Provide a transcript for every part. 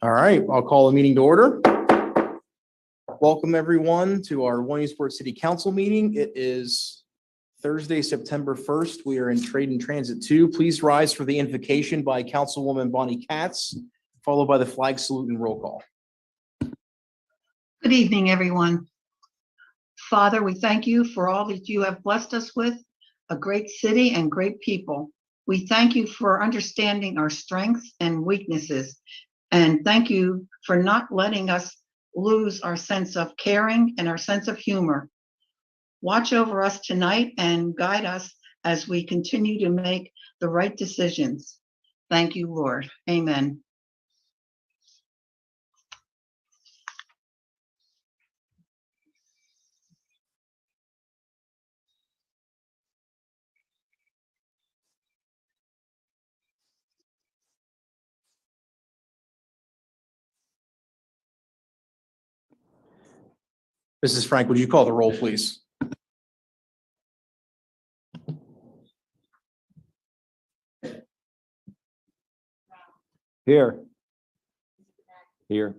All right, I'll call the meeting to order. Welcome everyone to our Williamsport City Council meeting. It is Thursday, September 1st. We are in Trade and Transit 2. Please rise for the invocation by Councilwoman Bonnie Katz, followed by the flag salute and roll call. Good evening, everyone. Father, we thank you for all that you have blessed us with, a great city and great people. We thank you for understanding our strengths and weaknesses, and thank you for not letting us lose our sense of caring and our sense of humor. Watch over us tonight and guide us as we continue to make the right decisions. Thank you, Lord. Amen. Mrs. Frank, would you call the roll, please? Here. Here.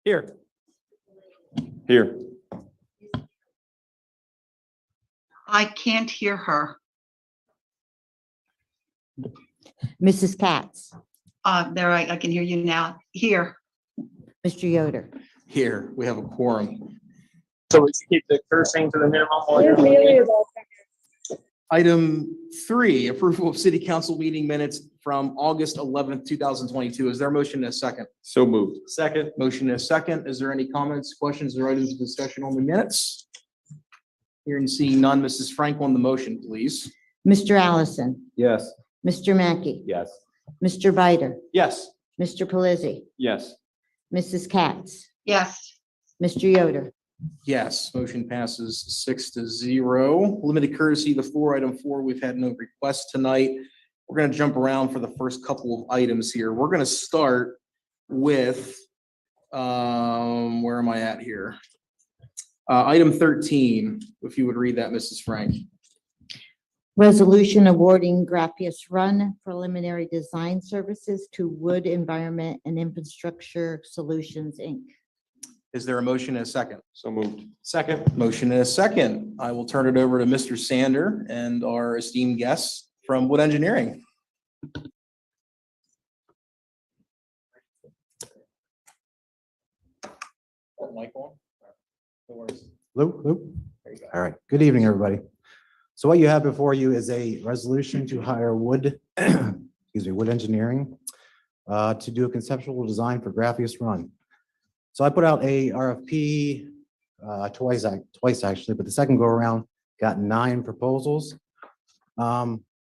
Here. Here. I can't hear her. Mrs. Katz, There, I can hear you now. Here. Mr. Yoder. Here, we have a quorum. So we should keep the cursing to the minimum. while you're leaving. Item 3, approval of city council meeting minutes from August 11th, 2022. Is there a motion and a second? So moved. Second. Motion and a second. Is there any comments, questions, or items of discussion on the minutes? Hearing and seeing none. Mrs. Frank on the motion, please. Mr. Allison, Yes. Mr. Mackey, Yes. Mr. Bider, Yes. Mr. Pelisi, Yes. Mrs. Katz, Yes. Mr. Yoder. Yes, motion passes 6-0. Limited courtesy, the floor, item 4, we've had no requests tonight. We're going to jump around for the first couple of items here. We're going to start with, where am I at here? Item 13, if you would read that, Mrs. Frank. Resolution awarding Grappius Run preliminary design services to Wood Environment and Infrastructure Solutions, Inc. Is there a motion and a second? So moved. Second. Motion and a second. I will turn it over to Mr. Sander and our esteemed guests from Wood Engineering. Mic on? No worries. Luke, Luke. There you go. All right. Good evening, everybody. So what you have before you is a resolution to hire Wood, Wood Engineering to do a conceptual design for Grappius Run. So I put out a RFP twice actually, but the second go around got 9 proposals.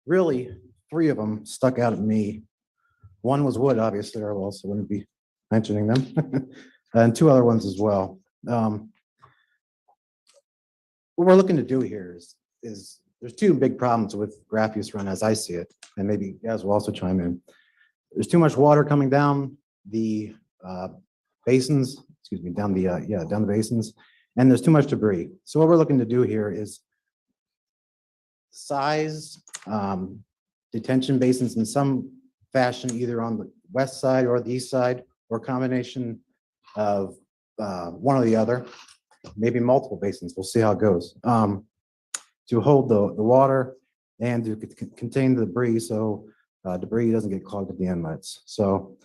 Really, 3 of them stuck out at me. One was Wood, obviously, or else I wouldn't be mentioning them, and 2 other ones as well. What we're looking to do here is there's 2 big problems with Grappius Run as I see it, and maybe you guys will also chime in. There's too much water coming down the basins, down the basins, and there's too much debris. So what we're looking to do here is size detention basins in some fashion, either on the west side or the east side, or a combination of one or the other, maybe multiple basins. We'll see how it goes. To hold the water and to contain the debris, so debris doesn't get clogged at the inlets. So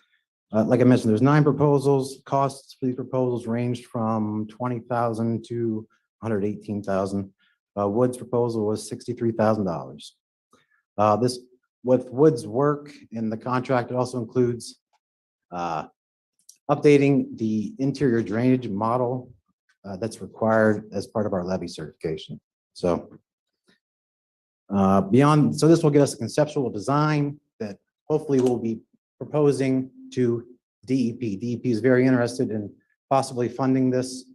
like I mentioned, there's 9 proposals. Costs for these proposals ranged from $20,000 to $118,000. Wood's proposal was $63,000. This, with Wood's work in the contract, it also includes updating the interior drainage model that's required as part of our levy certification. So so this will get us a conceptual design that hopefully we'll be proposing to DEP. DEP is very interested in possibly funding this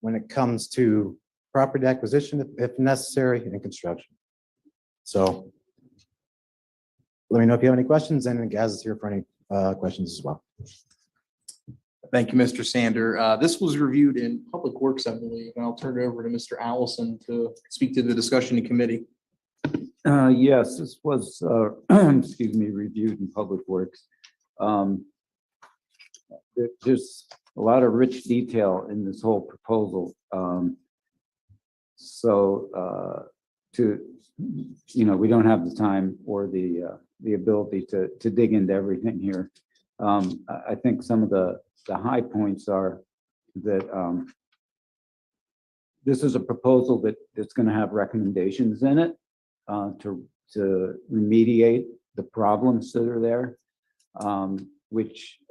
when it comes to property acquisition, if necessary, and construction. So let me know if you have any questions, and Gaz is here for any questions as well. Thank you, Mr. Sander. This was reviewed in Public Works, I believe, and I'll turn it over to Mr. Allison to speak to the discussion in committee. Yes, this was, excuse me, reviewed in Public Works. There's a lot of rich detail in this whole proposal. We don't have the time or the ability to dig into everything here. I think some of the high points are that this is a proposal that's going to have recommendations in it to remediate the problems that are there, and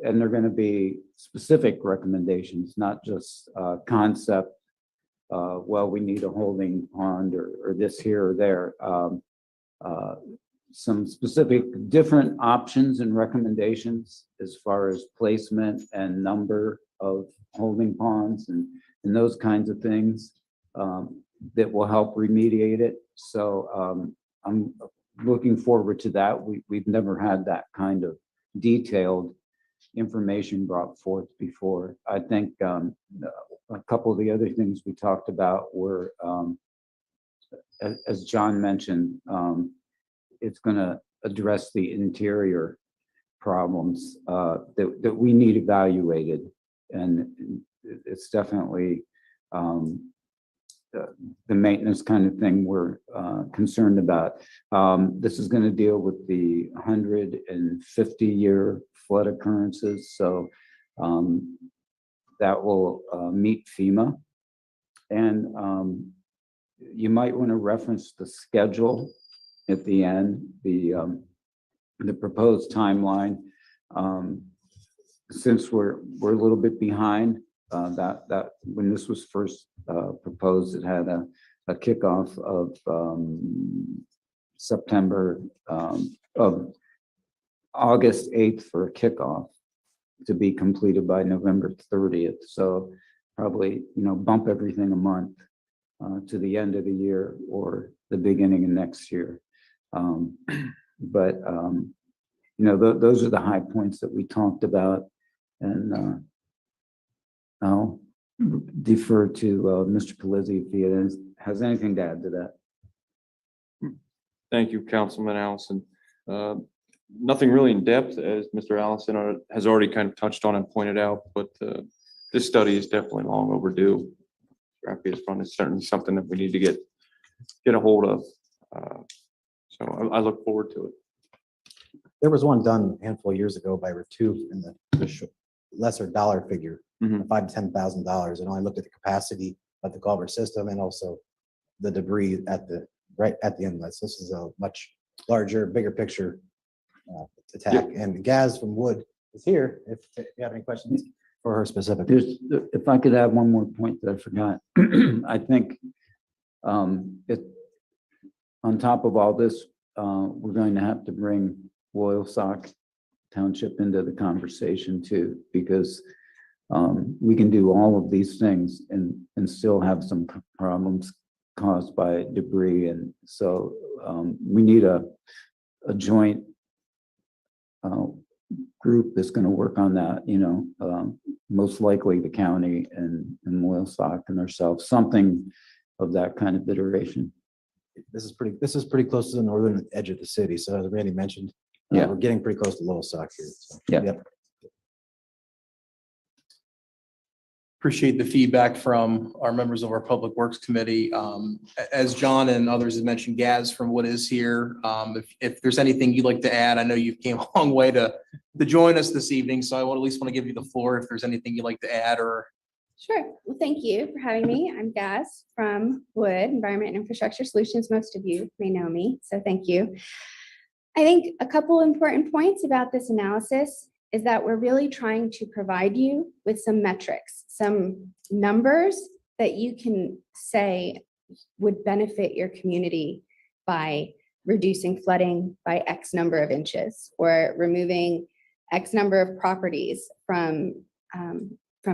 they're going to be specific recommendations, not just concept. Well, we need a holding pond or this here or there. Some specific different options and recommendations as far as placement and number of holding ponds and those kinds of things that will help remediate it. So I'm looking forward to that. We've never had that kind of detailed information brought forth before. I think a couple of the other things we talked about were, as John mentioned, it's going to address the interior problems that we need evaluated, and it's definitely the maintenance kind of thing we're concerned about. This is going to deal with the 150-year flood occurrences, so that will meet FEMA. And you might want to reference the schedule at the end, the proposed timeline. Since we're a little bit behind, that when this was first proposed, it had a kickoff of September of August 8th for a kickoff to be completed by November 30th. So probably, bump everything a month to the end of the year or the beginning of next year. Those are the high points that we talked about, and I'll defer to Mr. Palizzi if he has anything to add to that. Thank you, Councilman Allison. Nothing really in depth, as Mr. Allison has already kind of touched on and pointed out, but this study is definitely long overdue. Rappiest Fund is certainly something that we need to get a hold of. So I look forward to it. There was one done a handful of years ago by Ritu in the lesser dollar figure, $5,000 to $10,000, and I looked at the capacity of the culvert system and also the debris right at the inlets. This is a much larger, bigger picture attack. And Gaz from Wood is here if you have any questions for her specifically. If I could add one more point that I forgot, I think on top of all this, we're going to have to bring Loyalsock Township into the conversation too, because we can do all of these things and still have some problems caused by debris. And so we need a joint group that's going to work on that, most likely the county and Loyalsock and ourselves, something of that kind of iteration. This is pretty close to the northern edge of the city. So as Randy mentioned, we're getting pretty close to Loyalsock here. So, Yeah. Appreciate the feedback from our members of our Public Works Committee. As John and others have mentioned, Gaz from Wood is here. If there's anything you'd like to add, I know you came a long way to join us this evening, so I at least want to give you the floor if there's anything you'd like to add or. Sure. Well, thank you for having me. I'm Gaz from Wood, Environment and Infrastructure Solutions. Most of you may know me, so thank you. I think a couple important points about this analysis is that we're really trying to provide you with some metrics, some numbers that you can say would benefit your community by reducing flooding by X number of inches or removing X number of properties from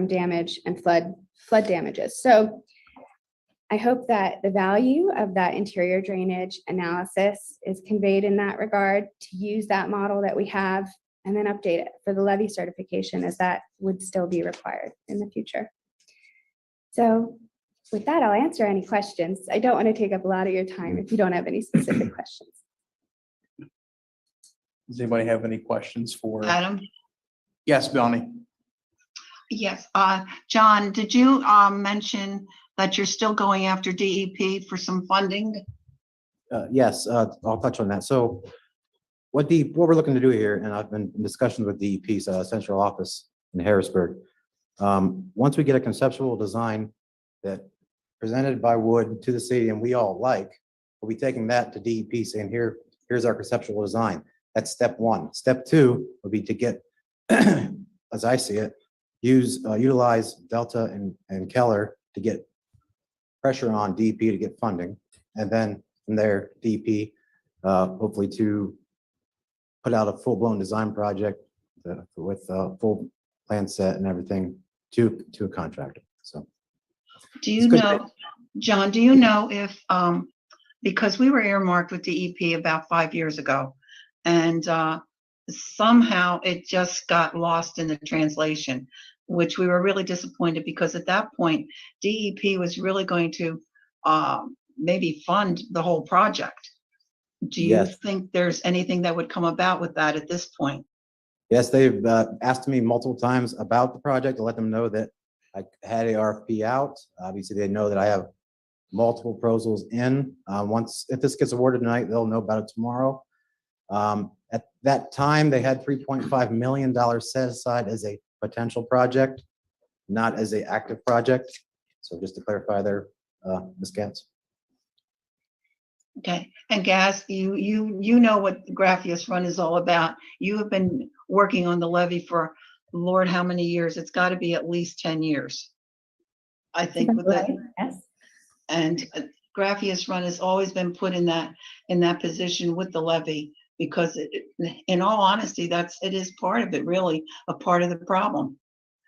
damage and flood damages. So I hope that the value of that interior drainage analysis is conveyed in that regard, to use that model that we have and then update it for the levy certification, as that would still be required in the future. So with that, I'll answer any questions. I don't want to take up a lot of your time if you don't have any specific questions. Does anybody have any questions for? Adam? Yes, Bonnie. Yes, John, did you mention that you're still going after DEP for some funding? Yes, I'll touch on that. So what we're looking to do here, and I've been in discussions with DEP's central office in Harrisburg. Once we get a conceptual design that presented by Wood to the city and we all like, we'll be taking that to DEP saying, here's our conceptual design. That's step one. Step two would be to get, as I see it, utilize Delta and Keller to get pressure on DEP to get funding. And then from there, DEP, hopefully to put out a full-blown design project with a full plan set and everything to a contractor. So. Do you know, John, do you know if, because we were earmarked with DEP about 5 years ago, and somehow it just got lost in the translation, which we were really disappointed because at that point, DEP was really going to maybe fund the whole project. Do you Yes. think there's anything that would come about with that at this point? Yes, they've asked me multiple times about the project to let them know that I had a RFP out. Obviously, they know that I have multiple proposals in. If this gets awarded tonight, they'll know about it tomorrow. At that time, they had $3.5 million set aside as a potential project, not as an active project. So just to clarify there, Ms. Katz. Okay, and Gas, you know what the Graphius Run is all about. You have been working on the levee for Lord, how many years? It's got to be at least 10 years. I think with that. Yes. And Graphius Run has always been put in that position with the levee because in all honesty, it is part of it, really a part of the problem.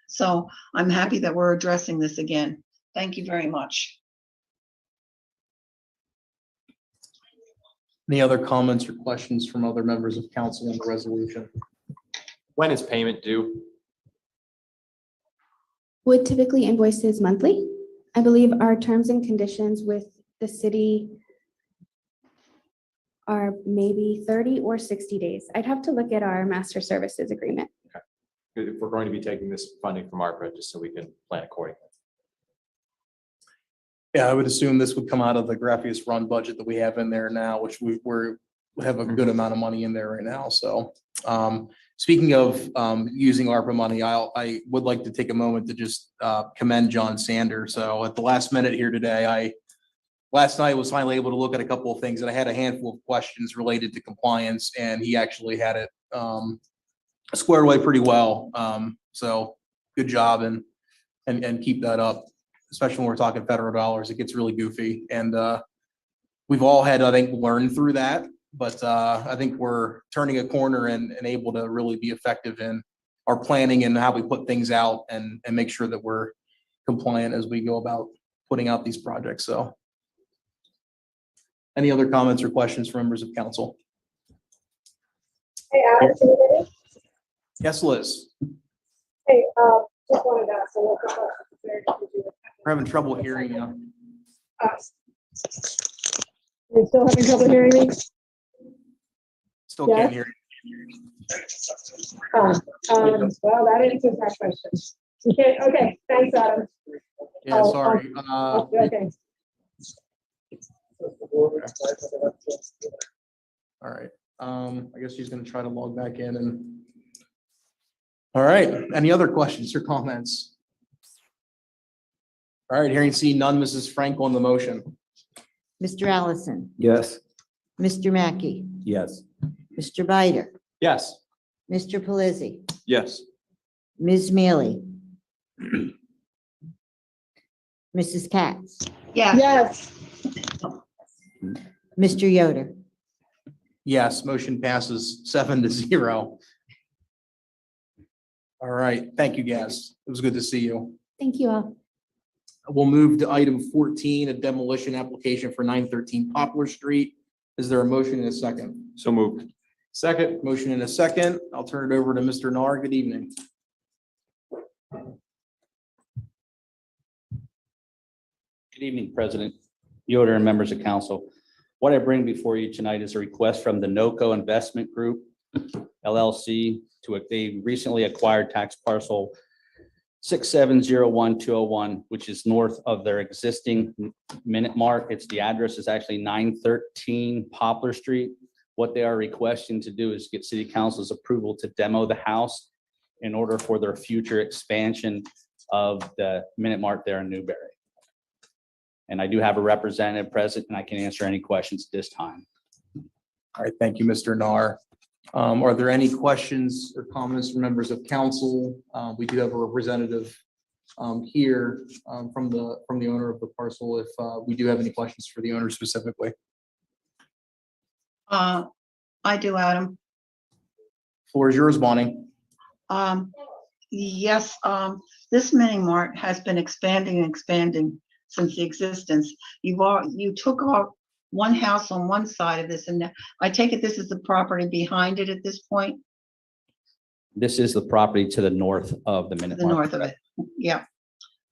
So I'm happy that we're addressing this again. Thank you very much. Any other comments or questions from other members of council on the resolution? When is payment due? Wood typically invoices monthly. I believe our terms and conditions with the city are maybe 30 or 60 days. I'd have to look at our master services agreement. If we're going to be taking this funding from ARPA, just so we can plan accordingly. Yeah, I would assume this would come out of the Graphius Run budget that we have in there now, which we have a good amount of money in there right now. So speaking of using ARPA money, I would like to take a moment to just commend John Sander. So at the last minute here today, last night was finally able to look at a couple of things, and I had a handful of questions related to compliance, and he actually had it squared away pretty well. So good job and keep that up. Especially when we're talking federal dollars, it gets really goofy. And we've all had, I think, learned through that. But I think we're turning a corner and able to really be effective in our planning and how we put things out and make sure that we're compliant as we go about putting out these projects. So any other comments or questions from members of council? Hey, Adam, can you hear me? Yes, Liz. Hey, just wanted to ask a local question. We're having trouble hearing you. You're still having trouble hearing me? Still can't hear you. Well, that answers that question. You can't, okay, thanks, Adam. Yeah, sorry. Okay. All right. I guess she's gonna try to log back in and. All right. Any other questions or comments? All right, hearing see none, Mrs. Frank on the motion. Mr. Allison, Yes. Mr. Mackey, Yes. Mr. Bider, Yes. Mr. Pelisi, Yes. Ms. Mealy, Mrs. Katz, Yes, Mr. Yoder. Yes, motion passes 7-0. All right, thank you, guys. It was good to see you. Thank you all. We'll move to item 14, a demolition application for 913 Poplar Street. Is there a motion and a second? So moved. Second, motion and a second. I'll turn it over to Mr. Nar. Good evening. Good evening, President Yoder and members of council. What I bring before you tonight is a request from the NOCO Investment Group, LLC, they recently acquired tax parcel 6701201, which is north of their existing Minute Mart. The address is actually 913 Poplar Street. What they are requesting to do is get city council's approval to demo the house in order for their future expansion of the Minute Mart there in Newberry. And I do have a representative present, and I can answer any questions at this time. All right, thank you, Mr. Nar. Are there any questions or comments from members of council? We do have a representative here from the owner of the parcel. If we do have any questions for the owner specifically. I do, Adam. Floor is yours, Bonnie. Yes, this mini mart has been expanding and expanding since the existence. You took off one house on one side of this, and I take it this is the property behind it at this point, This is the property to the north of the Minute the Mart. north of it. Yeah.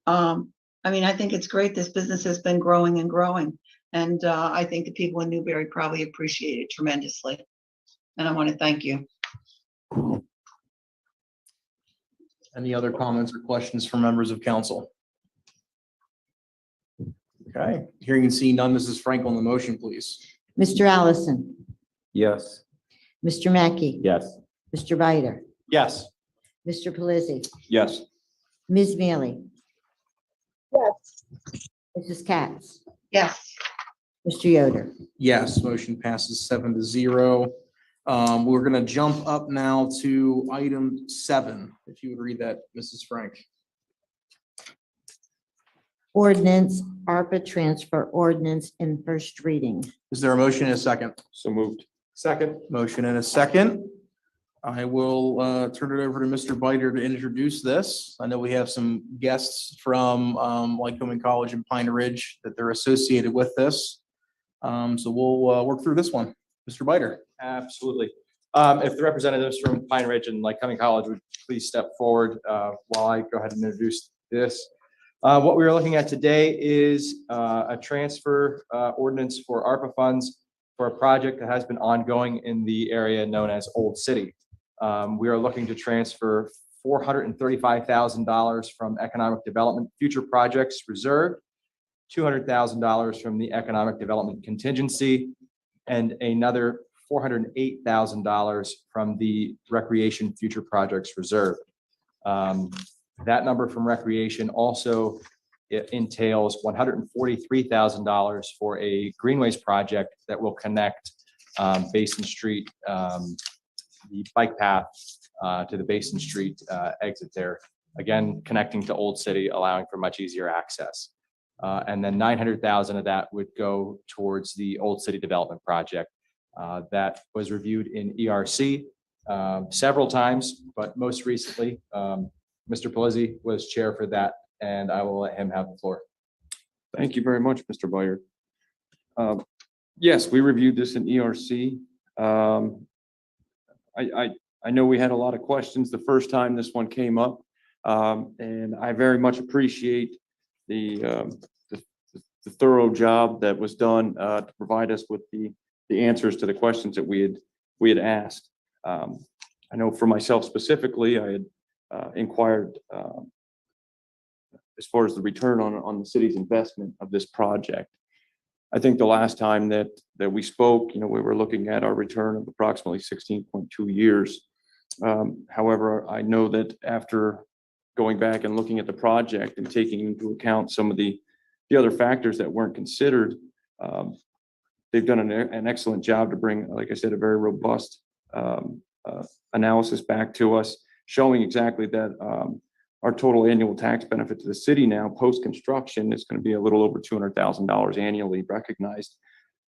I mean, I think it's great. This business has been growing and growing. And I think the people in Newberry probably appreciate it tremendously. And I want to thank you. Any other comments or questions from members of council? Okay, hearing and seeing none, Mrs. Frank on the motion, please. Mr. Allison, Yes. Mr. Mackey, Yes. Mr. Bider, Yes. Mr. Pelisi, Yes. Ms. Mealy, Yes. Mrs. Katz, Yes. Mr. Yoder. Yes, motion passes 7-0. We're gonna jump up now to item 7. If you would read that, Mrs. Frank. Ordinance, ARPA transfer ordinance in first reading. Is there a motion and a second? So moved. Second. Motion and a second. I will turn it over to Mr. Bider to introduce this. I know we have some guests from Lycoming College and Pine Ridge that they're associated with this. So we'll work through this one. Mr. Bider. Absolutely. If the representatives from Pine Ridge and Lycoming College would please step forward while I go ahead and introduce this. What we are looking at today is a transfer ordinance for ARPA funds for a project that has been ongoing in the area known as Old City. We are looking to transfer $435,000 from Economic Development Future Projects Reserve, $200,000 from the Economic Development Contingency, and another $408,000 from the Recreation Future Projects Reserve. That number from Recreation also entails $143,000 for a Greenways project that will connect Basin Street, the bike path to the Basin Street exit there. Again, connecting to Old City, allowing for much easier access. And then $900,000 of that would go towards the Old City Development Project. That was reviewed in ERC several times, but most recently, Mr. Pelisi was chair for that, and I will let him have the floor. Thank you very much, Mr. Boyer. Yes, we reviewed this in ERC. I know we had a lot of questions the first time this one came up, and I very much appreciate the thorough job that was done to provide us with the answers to the questions that we had asked. I know for myself specifically, I had inquired as far as the return on the city's investment of this project. I think the last time that we spoke, we were looking at our return of approximately 16.2 years. However, I know that after going back and looking at the project and taking into account some of the other factors that weren't considered, they've done an excellent job to bring, like I said, a very robust analysis back to us, showing exactly that our total annual tax benefit to the city now, post-construction, is going to be a little over $200,000 annually recognized,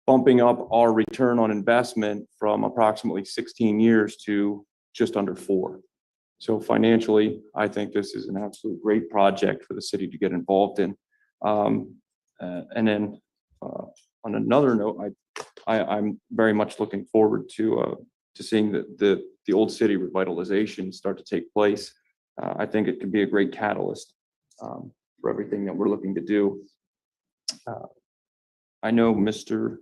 bumping up our return on investment from approximately 16 years to just under 4. So financially, I think this is an absolute great project for the city to get involved in. And then on another note, I'm very much looking forward to seeing the Old City revitalization start to take place. I think it could be a great catalyst for everything that we're looking to do. I know you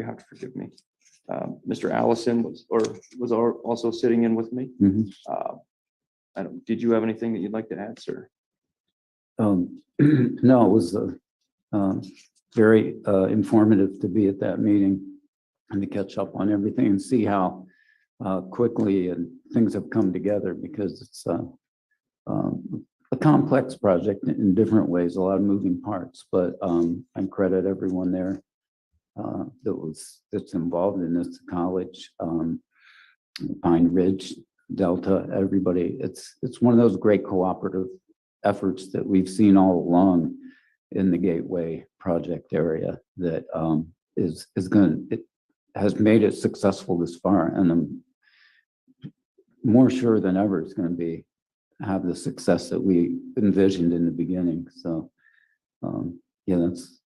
have to forgive me, Mr. Allison was also sitting in with me. Did you have anything that you'd like to add, sir? No, it was very informative to be at that meeting and to catch up on everything and see how quickly and things have come together, because it's a complex project in different ways, a lot of moving parts, but I credit everyone there that's involved in this, college, Pine Ridge, Delta, everybody. It's one of those great cooperative efforts that we've seen all along in the Gateway project area that it has made it successful this far, and I'm more sure than ever it's going to have the success that we envisioned in the beginning. So yeah, that's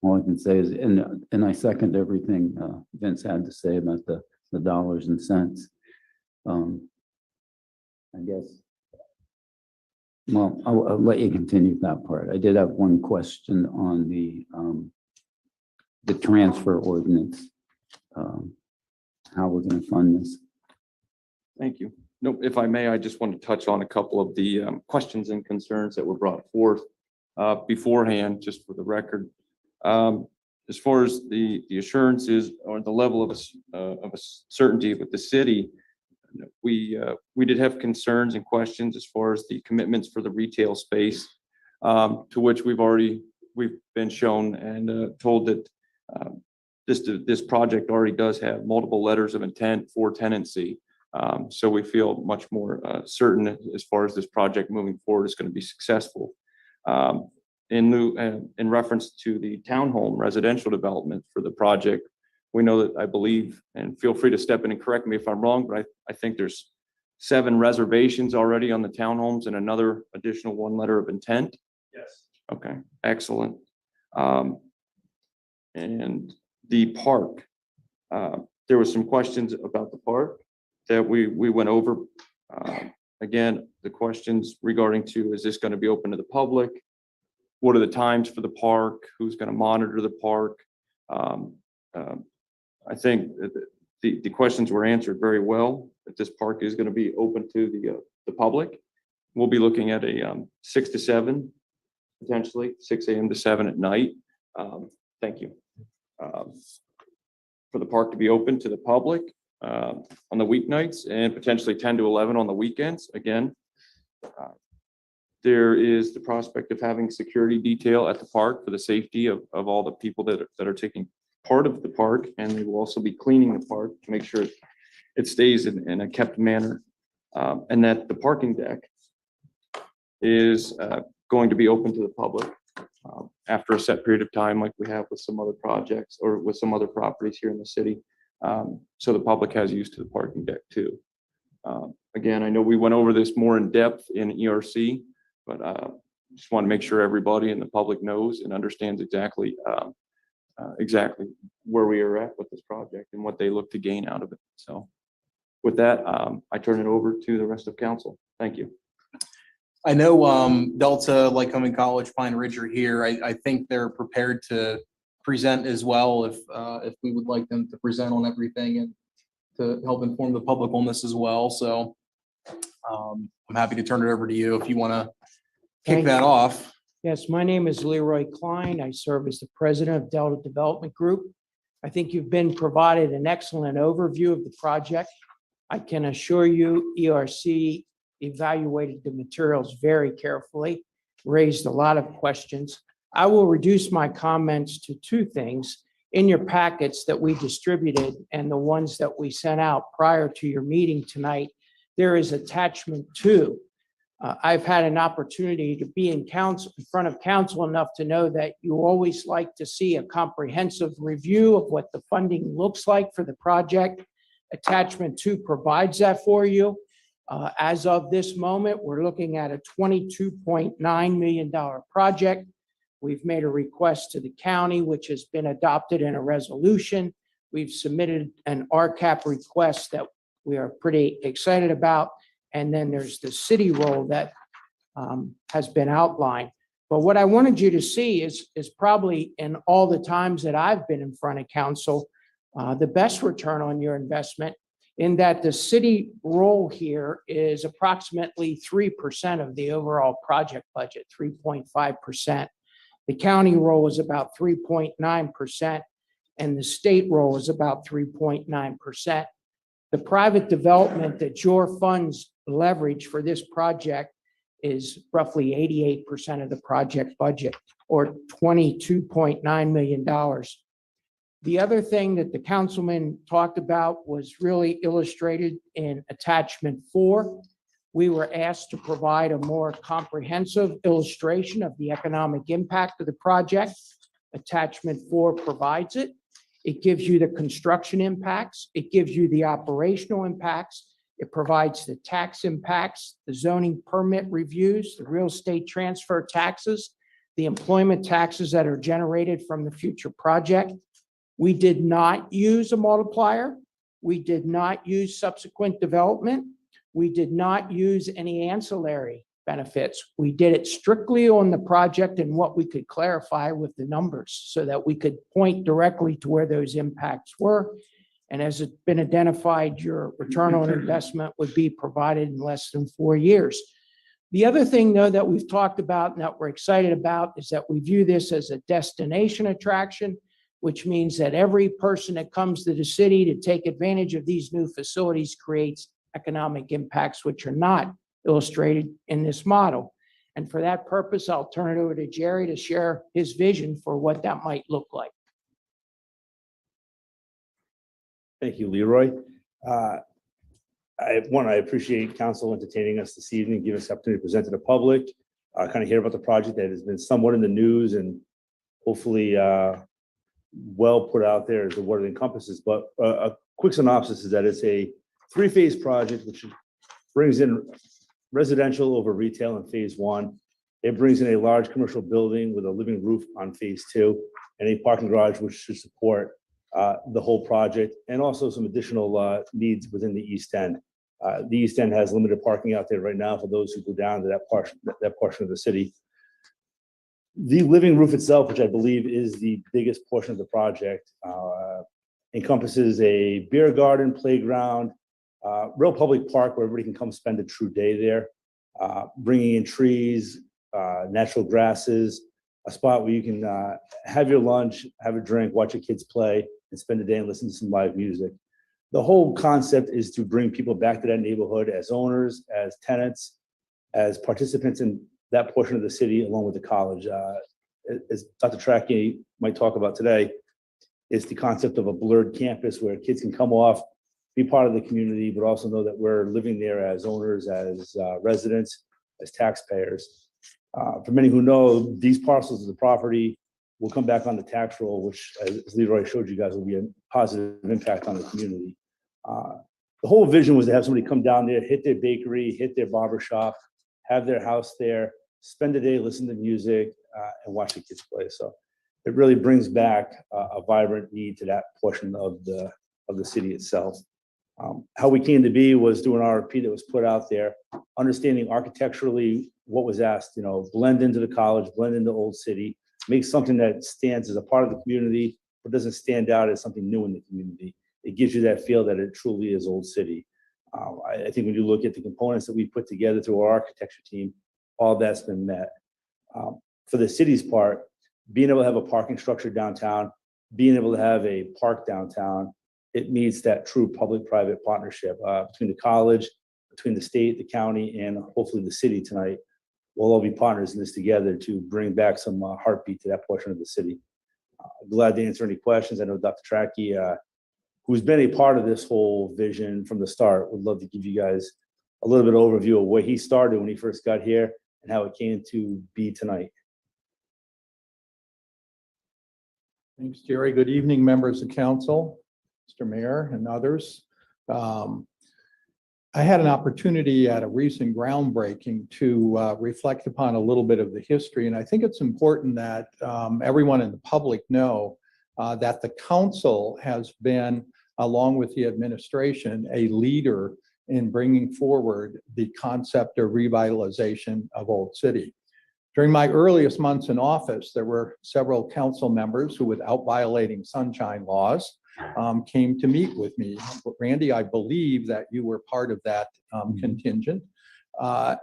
all I can say is, and I second everything Vince had to say about the dollars and cents. I guess, well, I'll let you continue that part. I did have one question on the transfer ordinance. How we're going to fund this. Thank you. No, if I may, I just want to touch on a couple of the questions and concerns that were brought forth beforehand, just for the record. As far as the assurances or the level of a certainty with the city, we did have concerns and questions as far as the commitments for the retail space, to which we've been shown and told that this project already does have multiple letters of intent for tenancy. So we feel much more certain as far as this project moving forward is going to be successful. In reference to the townhome residential development for the project, we know that, I believe, and feel free to step in and correct me if I'm wrong, but I think there's 7 reservations already on the townhomes and another additional 1 letter of intent. Yes. Okay, excellent. And the park, there was some questions about the park that we went over. Again, the questions regarding to, is this going to be open to the public? What are the times for the park? Who's going to monitor the park? I think the questions were answered very well, that this park is going to be open to the public. We'll be looking at a 6 to 7, potentially 6 a.m. to 7 at night. Thank you. For the park to be open to the public on the weeknights and potentially 10 to 11 on the weekends. Again, there is the prospect of having security detail at the park for the safety of all the people that are taking part of the park, and they will also be cleaning the park to make sure it stays in a kept manner, and that the parking deck is going to be open to the public after a set period of time, like we have with some other projects or with some other properties here in the city. So the public has use to the parking deck too. Again, I know we went over this more in depth in ERC, but just want to make sure everybody in the public knows and understands exactly where we are at with this project and what they look to gain out of it. So with that, I turn it over to the rest of council. Thank you. I know Delta, Lycoming College, Pine Ridge are here. I think they're prepared to present as well if we would like them to present on everything and to help inform the public on this as well. So I'm happy to turn it over to you if you want to kick Thank that you. off. Yes, my name is Leroy Klein. I serve as the president of Delta Development Group. I think you've been provided an excellent overview of the project. I can assure you ERC evaluated the materials very carefully, raised a lot of questions. I will reduce my comments to 2 things. In your packets that we distributed and the ones that we sent out prior to your meeting tonight, there is attachment 2. I've had an opportunity to be in front of council enough to know that you always like to see a comprehensive review of what the funding looks like for the project. Attachment 2 provides that for you. As of this moment, we're looking at a $22.9 million project. We've made a request to the county, which has been adopted in a resolution. We've submitted an RCAP request that we are pretty excited about. And then there's the city role that has been outlined. But what I wanted you to see is probably in all the times that I've been in front of council, the best return on your investment in that the city role here is approximately 3% of the overall project budget, 3.5%. The county role is about 3.9%, and the state role is about 3.9%. The private development that your funds leverage for this project is roughly 88% of the project budget, or $22.9 million. The other thing that the councilman talked about was really illustrated in attachment 4. We were asked to provide a more comprehensive illustration of the economic impact of the project. Attachment 4 provides it. It gives you the construction impacts. It gives you the operational impacts. It provides the tax impacts, the zoning permit reviews, the real estate transfer taxes, the employment taxes that are generated from the future project. We did not use a multiplier. We did not use subsequent development. We did not use any ancillary benefits. We did it strictly on the project and what we could clarify with the numbers so that we could point directly to where those impacts were. And as it's been identified, your return on investment would be provided in less than 4 years. The other thing, though, that we've talked about and that we're excited about is that we view this as a destination attraction, which means that every person that comes to the city to take advantage of these new facilities creates economic impacts which are not illustrated in this model. And for that purpose, I'll turn it over to Jerry to share his vision for what that might look like. Thank you, Leroy. I appreciate council entertaining us this evening, giving us the opportunity to present to the public, kind of hear about the project that has been somewhat in the news and hopefully well put out there as to what it encompasses. But a quick synopsis is that it's a 3-phase project, which brings in residential over retail in phase 1. It brings in a large commercial building with a living roof on phase 2 and a parking garage, which should support the whole project, and also some additional needs within the East End. The East End has limited parking out there right now for those who go down to that portion of the city. The living roof itself, which I believe is the biggest portion of the project, encompasses a beer garden, playground, real public park where everybody can come spend a true day there, bringing in trees, natural grasses, a spot where you can have your lunch, have a drink, watch your kids play, and spend the day and listen to some live music. The whole concept is to bring people back to that neighborhood as owners, as tenants, as participants in that portion of the city, along with the college. As Dr. Trackey might talk about today, is the concept of a blurred campus where kids can come off, be part of the community, but also know that we're living there as owners, as residents, as taxpayers. For many who know, these parcels of the property will come back on the tax roll, which, as Leroy showed you guys, will be a positive impact on the community. The whole vision was to have somebody come down there, hit their bakery, hit their barber shop, have their house there, spend the day, listen to music, and watch the kids play. So it really brings back a vibrant need to that portion of the city itself. How we came to be was doing an RFP that was put out there, understanding architecturally what was asked, blend into the college, blend into Old City, make something that stands as a part of the community, but doesn't stand out as something new in the community. It gives you that feel that it truly is Old City. I think when you look at the components that we put together through our architecture team, all that's been met. For the city's part, being able to have a parking structure downtown, being able to have a park downtown, it meets that true public-private partnership between the college, between the state, the county, and hopefully the city tonight. We'll all be partners in this together to bring back some heartbeat to that portion of the city. Glad to answer any questions. I know Dr. Trackey, who's been a part of this whole vision from the start, would love to give you guys a little bit of overview of where he started when he first got here and how it came to be tonight. Thanks, Jerry. Good evening, members of council, Mr. Mayor and others. I had an opportunity at a recent groundbreaking to reflect upon a little bit of the history, and I think it's important that everyone in the public know that the council has been, along with the administration, a leader in bringing forward the concept of revitalization of Old City. During my earliest months in office, there were several council members who, without violating sunshine laws, came to meet with me. Randy, I believe that you were part of that contingent.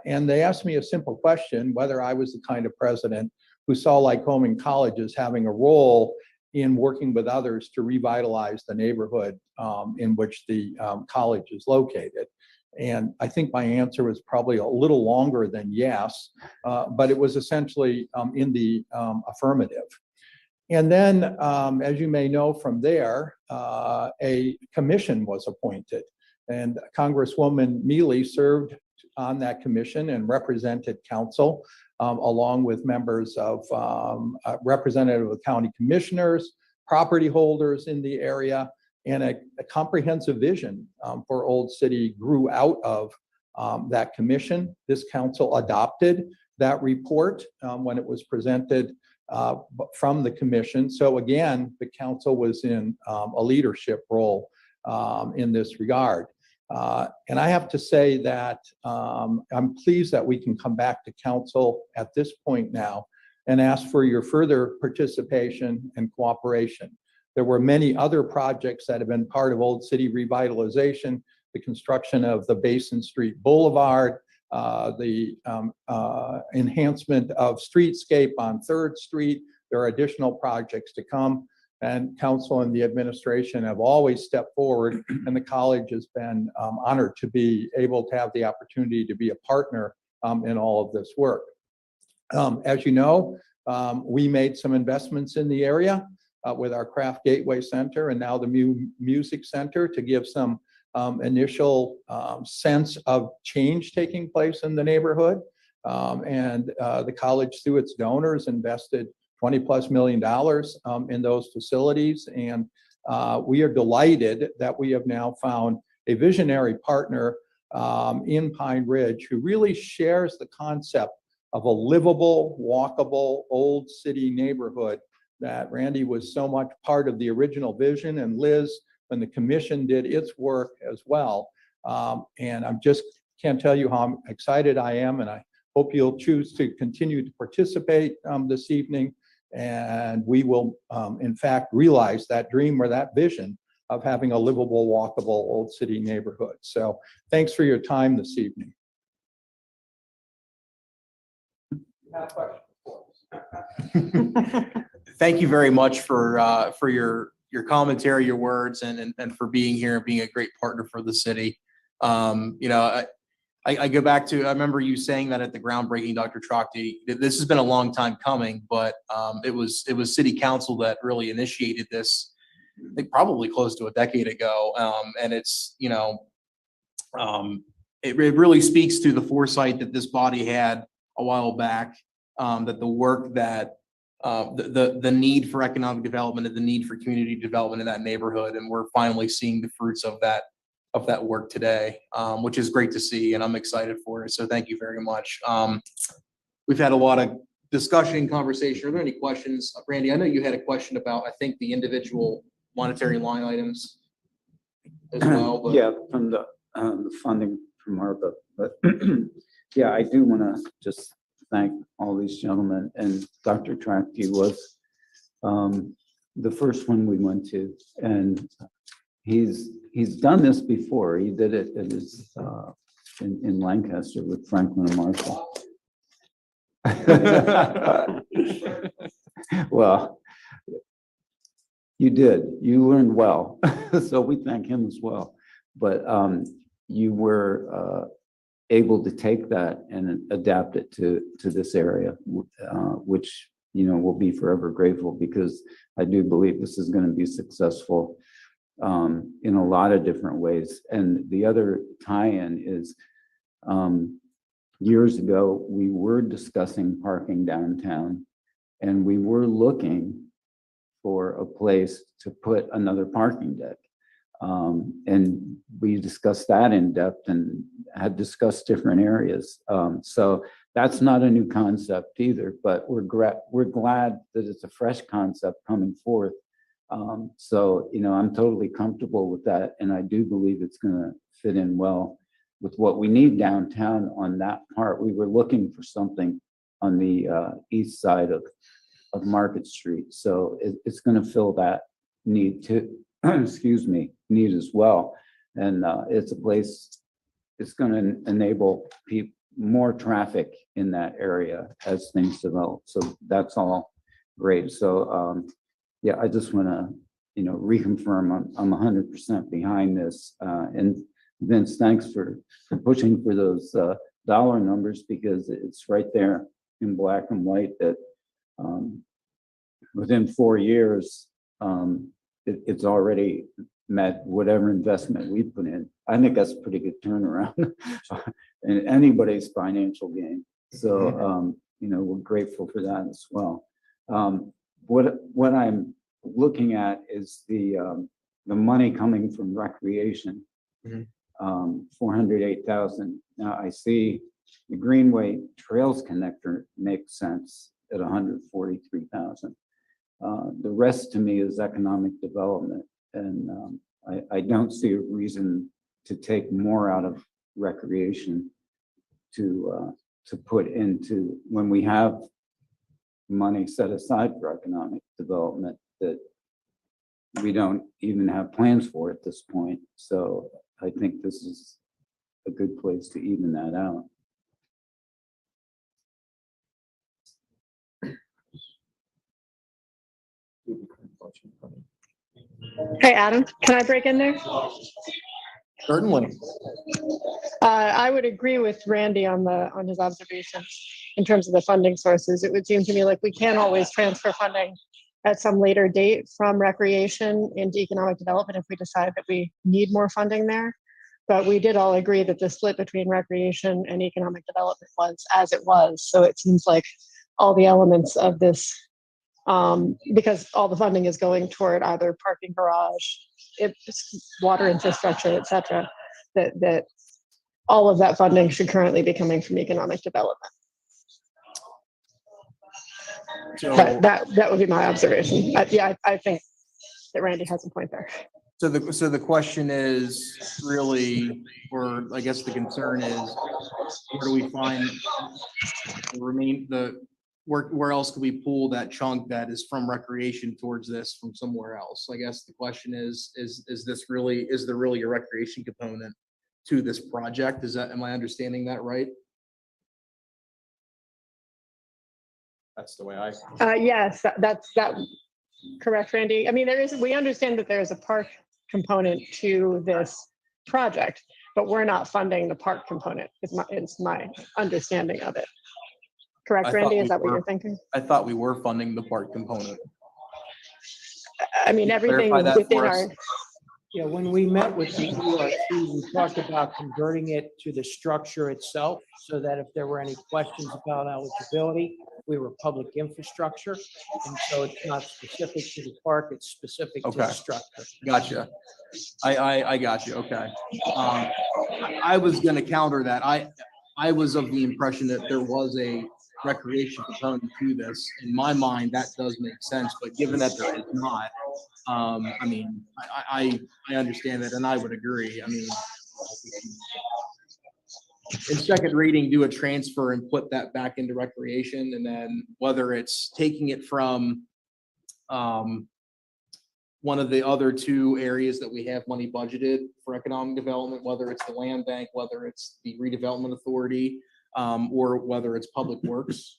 And they asked me a simple question, whether I was the kind of president who saw Lycoming College as having a role in working with others to revitalize the neighborhood in which the college is located. And I think my answer was probably a little longer than yes, but it was essentially in the affirmative. And then, as you may know from there, a commission was appointed. And Congresswoman Mealy served on that commission and represented council, along with members of representative of county commissioners, property holders in the area, and a comprehensive vision for Old City grew out of that commission. This council adopted that report when it was presented from the commission. So again, the council was in a leadership role in this regard. And I have to say that I'm pleased that we can come back to council at this point now and ask for your further participation and cooperation. There were many other projects that have been part of Old City revitalization, the construction of the Basin Street Boulevard, the enhancement of streetscape on 3rd Street. There are additional projects to come, and council and the administration have always stepped forward, and the college has been honored to be able to have the opportunity to be a partner in all of this work. As you know, we made some investments in the area with our Craft Gateway Center and now the Music Center to give some initial sense of change taking place in the neighborhood. And the college, through its donors, invested $20+ million in those facilities. And we are delighted that we have now found a visionary partner in Pine Ridge who really shares the concept of a livable, walkable, Old City neighborhood that Randy was so much part of the original vision, and Liz, when the commission did its work as well. And I'm just can't tell you how excited I am, and I hope you'll choose to continue to participate this evening. And we will, in fact, realize that dream or that vision of having a livable, walkable Old City neighborhood. So thanks for your time this evening. Thank you very much for your commentary, your words, and for being here and being a great partner for the city. You know, I go back to, I remember you saying that at the groundbreaking, Dr. Trachty. This has been a long time coming, but it was city council that really initiated this, I think probably close to a decade ago. And it's, you know, it really speaks to the foresight that this body had a while back, that the work that the need for economic development and the need for community development in that neighborhood, and we're finally seeing the fruits of that work today, which is great to see, and I'm excited for it. So thank you very much. We've had a lot of discussion and conversation. Are there any questions? Randy, I know you had a question about, I think, the individual monetary line items as well. But Yeah, from the funding from ARPA, but yeah, I do want to just thank all these gentlemen, and Dr. Trachty was the first one we went to, and he's done this before. He did it at his in Lancaster with Franklin and Marshall. Well, you did. You learned well, so we thank him as well. But you were able to take that and adapt it to this area, which, you know, we'll be forever grateful, because I do believe this is going to be successful in a lot of different ways. And the other tie-in is years ago, we were discussing parking downtown, and we were looking for a place to put another parking deck. And we discussed that in depth and had discussed different areas. So that's not a new concept either, but we're glad that it's a fresh concept coming forth. So, you know, I'm totally comfortable with that. And I do believe it's going to fit in well with what we need downtown on that part. We were looking for something on the east side of Market Street. So it's going to fill that need too. excuse me, need as well. And it's a place, it's going to enable more traffic in that area as things develop. So that's all great. So yeah, I just want to, reconfirm I'm 100% behind this. And Vince, thanks for pushing for those dollar numbers, because it's right there in black and white that within 4 years, it's already met whatever investment we put in. I think that's a pretty good turnaround in anybody's financial gain. So, we're grateful for that as well. What I'm looking at is the money coming from recreation, 408,000. Now I see the Greenway Trails Connector makes sense at 143,000. The rest to me is economic development, and I don't see a reason to take more out of recreation to put into, when we have money set aside for economic development that we don't even have plans for at this point. So I think this is a good place to even that out. Hey, Adam, can I break in there? Certainly. I would agree with Randy on his observations in terms of the funding sources. It would seem to me like we can always transfer funding at some later date from recreation into economic development if we decide that we need more funding there. But we did all agree that the split between recreation and economic development was as it was. So it seems like all the elements of this, because all the funding is going toward either parking garage, water infrastructure, et cetera, that all of that funding should currently be coming from economic development. So, That would be my observation. I think that Randy has a point there. so the question is really, or I guess the concern is, where do we find where else could we pull that chunk that is from recreation towards this from somewhere else? I guess the question is there really a recreation component to this project? Am I understanding that right? That's the way I. Yes, that's correct, Randy. I mean, we understand that there's a park component to this project, but we're not funding the park component. It's my understanding of it. Correct, Randy? Is that what you're thinking? I thought we were funding the park component. I mean, everything clarify that within for us? our, Yeah, when we met with the ERC, we talked about converting it to the structure itself, so that if there were any questions about eligibility, we were public infrastructure. And so it's not specific to the park, it's specific to the Okay. structure. Gotcha. I got you. Okay. I was going to counter that. I was of the impression that there was a recreation component to this. In my mind, that does make sense, but given that there is not, I mean, I understand that, and I would agree. I mean, in second reading, do a transfer and put that back into recreation, and then whether it's taking it from one of the other two areas that we have money budgeted for economic development, whether it's the land bank, whether it's the redevelopment authority, or whether it's public works.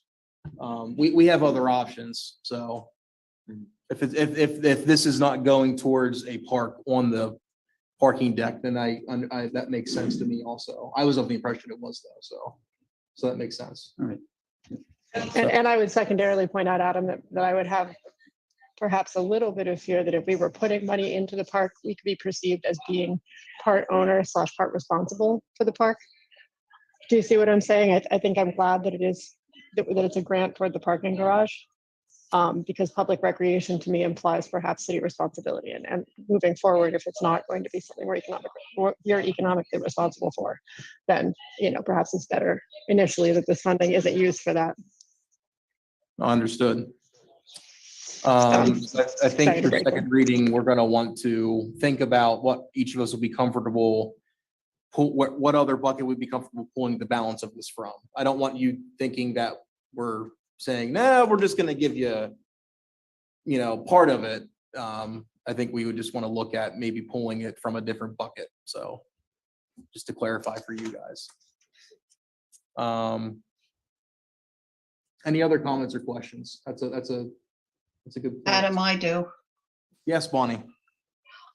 We have other options. So if this is not going towards a park on the parking deck, then I that makes sense to me also. I was of the impression it was though. So that makes sense. All right. and I would secondarily point out, Adam, that I would have perhaps a little bit of fear that if we were putting money into the park, we could be perceived as being part owner / part responsible for the park. Do you see what I'm saying? I think I'm glad that that it's a grant toward the parking garage, because public recreation to me implies perhaps city responsibility. And moving forward, if it's not going to be something you're economically responsible for, then perhaps it's better initially that this funding isn't used for that. Understood. I think for break second reading, we're going to want to think about what each of us will be comfortable, what other bucket we'd be comfortable pulling the balance of this from. I don't want you thinking that we're saying, no, we're just going to give you, part of it. I think we would just want to look at maybe pulling it from a different bucket. So just to clarify for you guys. Any other comments or questions? That's a good. point. Adam, I do. Yes, Bonnie.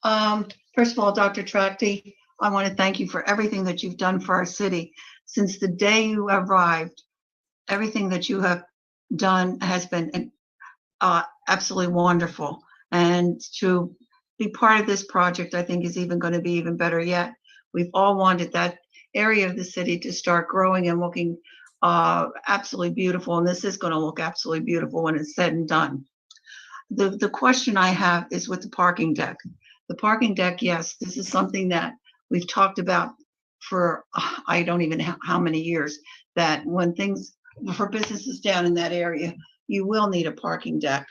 First of all, Dr. Tracty, I want to thank you for everything that you've done for our city. Since the day you arrived, everything that you have done has been absolutely wonderful. And to be part of this project, I think is even going to be even better yet. We've all wanted that area of the city to start growing and looking absolutely beautiful. And this is going to look absolutely beautiful when it's said and done. The question I have is with the parking deck. The parking deck, yes, this is something that we've talked about for I don't even know how many years, that when things for businesses down in that area, you will need a parking deck.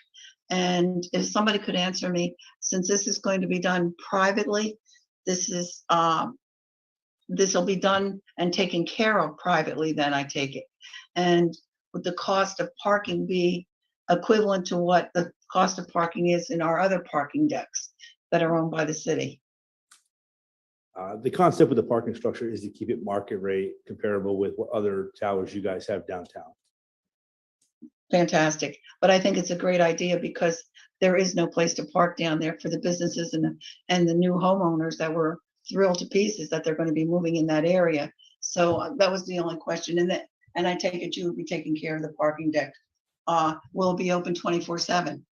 And if somebody could answer me, since this is going to be done privately, this will be done and taken care of privately, then I take it. And would the cost of parking be equivalent to what the cost of parking is in our other parking decks that are owned by the city? The concept with the parking structure is to keep it market rate comparable with what other towers you guys have downtown. Fantastic. But I think it's a great idea because there is no place to park down there for the businesses and the new homeowners that were thrilled to pieces that they're going to be moving in that area. So that was the only question. And I take it you will be taking care of the parking deck. Will it be open 24/7?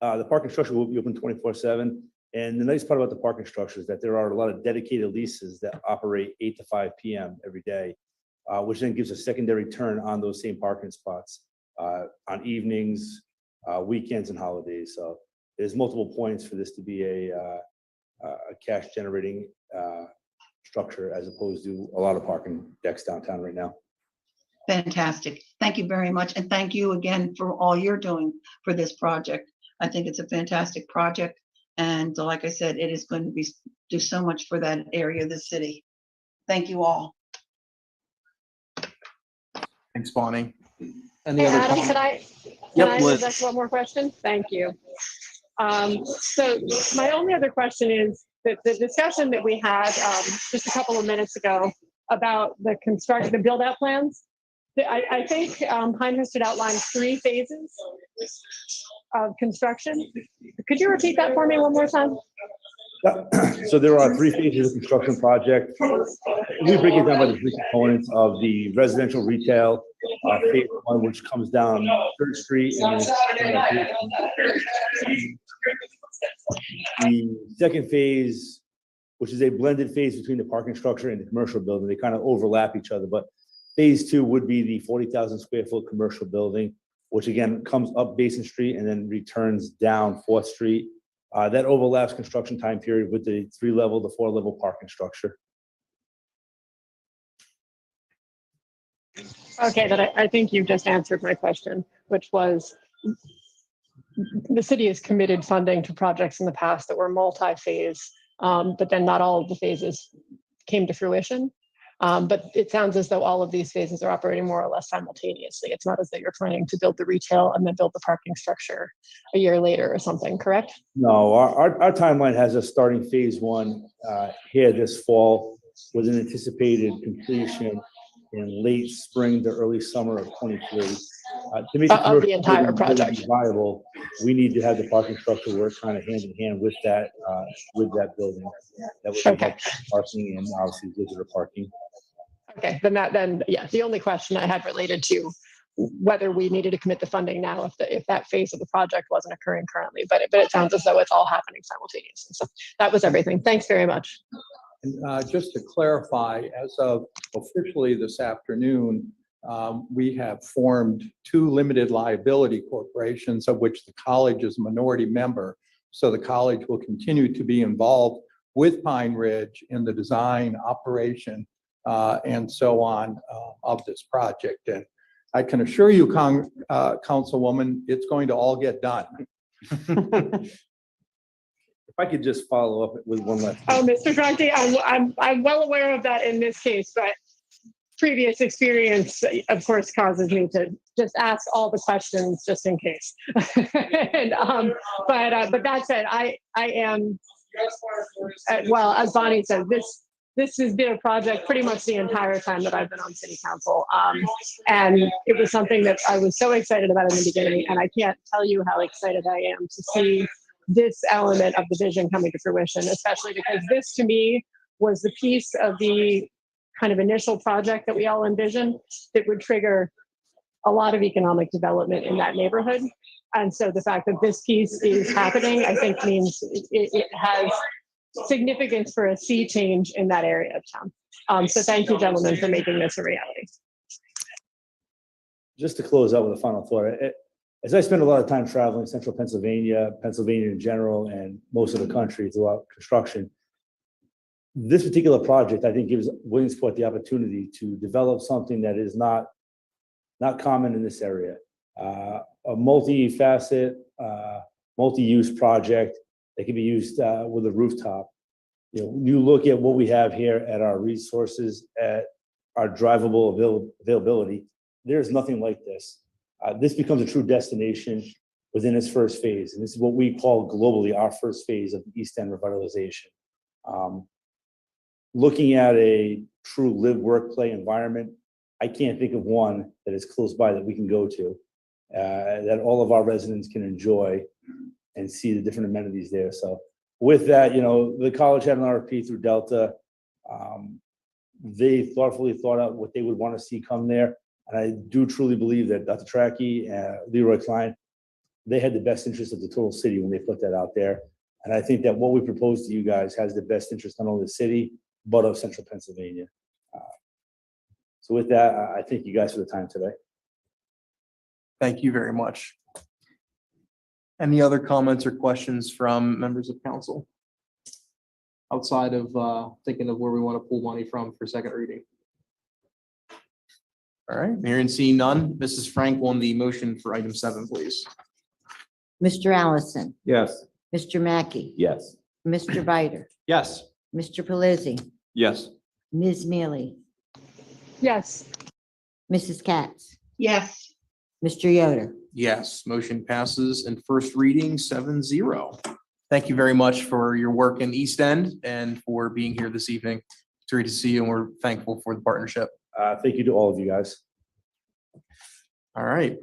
The parking structure will be open 24/7. And the nice part about the parking structure is that there are a lot of dedicated leases that operate 8 to 5 p.m. every day, which then gives a secondary turn on those same parking spots on evenings, weekends, and holidays. So there's multiple points for this to be a cash generating structure as opposed to a lot of parking decks downtown right now. Fantastic. Thank you very much. And thank you again for all you're doing for this project. I think it's a fantastic project. And like I said, it is going to do so much for that area of the city. Thank you all. Thanks, Bonnie. Any Hey, other Adam, comments? can I Liz. ask one more question? Thank you. So my only other question is that the discussion that we had just a couple of minutes ago about the build out plans. I think Pinehurst had outlined 3 phases of construction. Could you repeat that for me one more time? So there are 3 phases of construction project. We break it down by the 3 components of the residential retail phase 1, which comes down 3rd Street. And the second phase, which is a blended phase between the parking structure and the commercial building, they kind of overlap each other. But phase 2 would be the 40,000 square foot commercial building, which again comes up Basin Street and then returns down 4th Street. That overlaps construction time period with the 3-level to 4-level parking structure. Okay, but I think you've just answered my question, which was the city has committed funding to projects in the past that were multi-phase, but then not all of the phases came to fruition. But it sounds as though all of these phases are operating more or less simultaneously. It's not as though you're planning to build the retail and then build the parking structure a year later or something, correct? No, our timeline has us starting phase 1 here this fall with an anticipated completion in late spring to early summer of 23. To make Of the entire commercial building project. viable, we need to have the parking structure work kind of hand in hand with that building. That would be Okay. parking and obviously visitor parking. Okay, then yeah, the only question I had related to whether we needed to commit the funding now if that phase of the project wasn't occurring currently, but it sounds as though it's all happening simultaneously. So that was everything. Thanks very much. And just to clarify, as of officially this afternoon, we have formed 2 limited liability corporations, of which the college is a minority member. So the college will continue to be involved with Pine Ridge in the design, operation, and so on of this project. And I can assure you, Councilwoman, it's going to all get done. If I could just follow up with one last. Oh, Mr. Dronte, I'm well aware of that in this case, but previous experience, of course, causes me to just ask all the questions just in case. And, but that said, I am, well, as Bonnie said, this has been a project pretty much the entire time that I've been on city council. And it was something that I was so excited about in the beginning, and I can't tell you how excited I am to see this element of the vision coming to fruition, especially because this, to me, was the piece of the kind of initial project that we all envisioned that would trigger a lot of economic development in that neighborhood. And so the fact that this piece is happening, I think means it has significance for a sea change in that area of town. So thank you, gentlemen, for making this a reality. Just to close out with a final thought, as I spend a lot of time traveling central Pennsylvania, Pennsylvania in general, and most of the country throughout construction, this particular project, I think, gives Williamsport the opportunity to develop something that is not common in this area. A multi-facet, multi-use project that can be used with a rooftop. You know, you look at what we have here at our resources, at our drivable availability, there's nothing like this. This becomes a true destination within its first phase. And this is what we call globally our first phase of the East End revitalization. Looking at a true live, work, play environment, I can't think of one that is close by that we can go to, that all of our residents can enjoy and see the different amenities there. So with that, you know, the college had an RFP through Delta. They thoughtfully thought out what they would want to see come there. And I do truly believe that Dr. Trackey and Leroy Klein, they had the best interest of the total city when they put that out there. And I think that what we propose to you guys has the best interest not only of the city, but of central Pennsylvania. So with that, I thank you guys for the time today. Thank you very much. Any other comments or questions from members of council? Outside of thinking of where we want to pull money from for second reading. All right, hearing and seeing none. Mrs. Frank on the motion for item 7, please. Mr. Allison, Yes. Mr. Mackey, Yes. Mr. Bider, Yes. Mr. Pelisi, Yes. Ms. Mealy, Yes. Mrs. Katz, Yes, Mr. Yoder. Yes, motion passes in first reading 7-0. Thank you very much for your work in East End and for being here this evening. It's great to see you, and we're thankful for the partnership. Thank you to all of you guys. All right,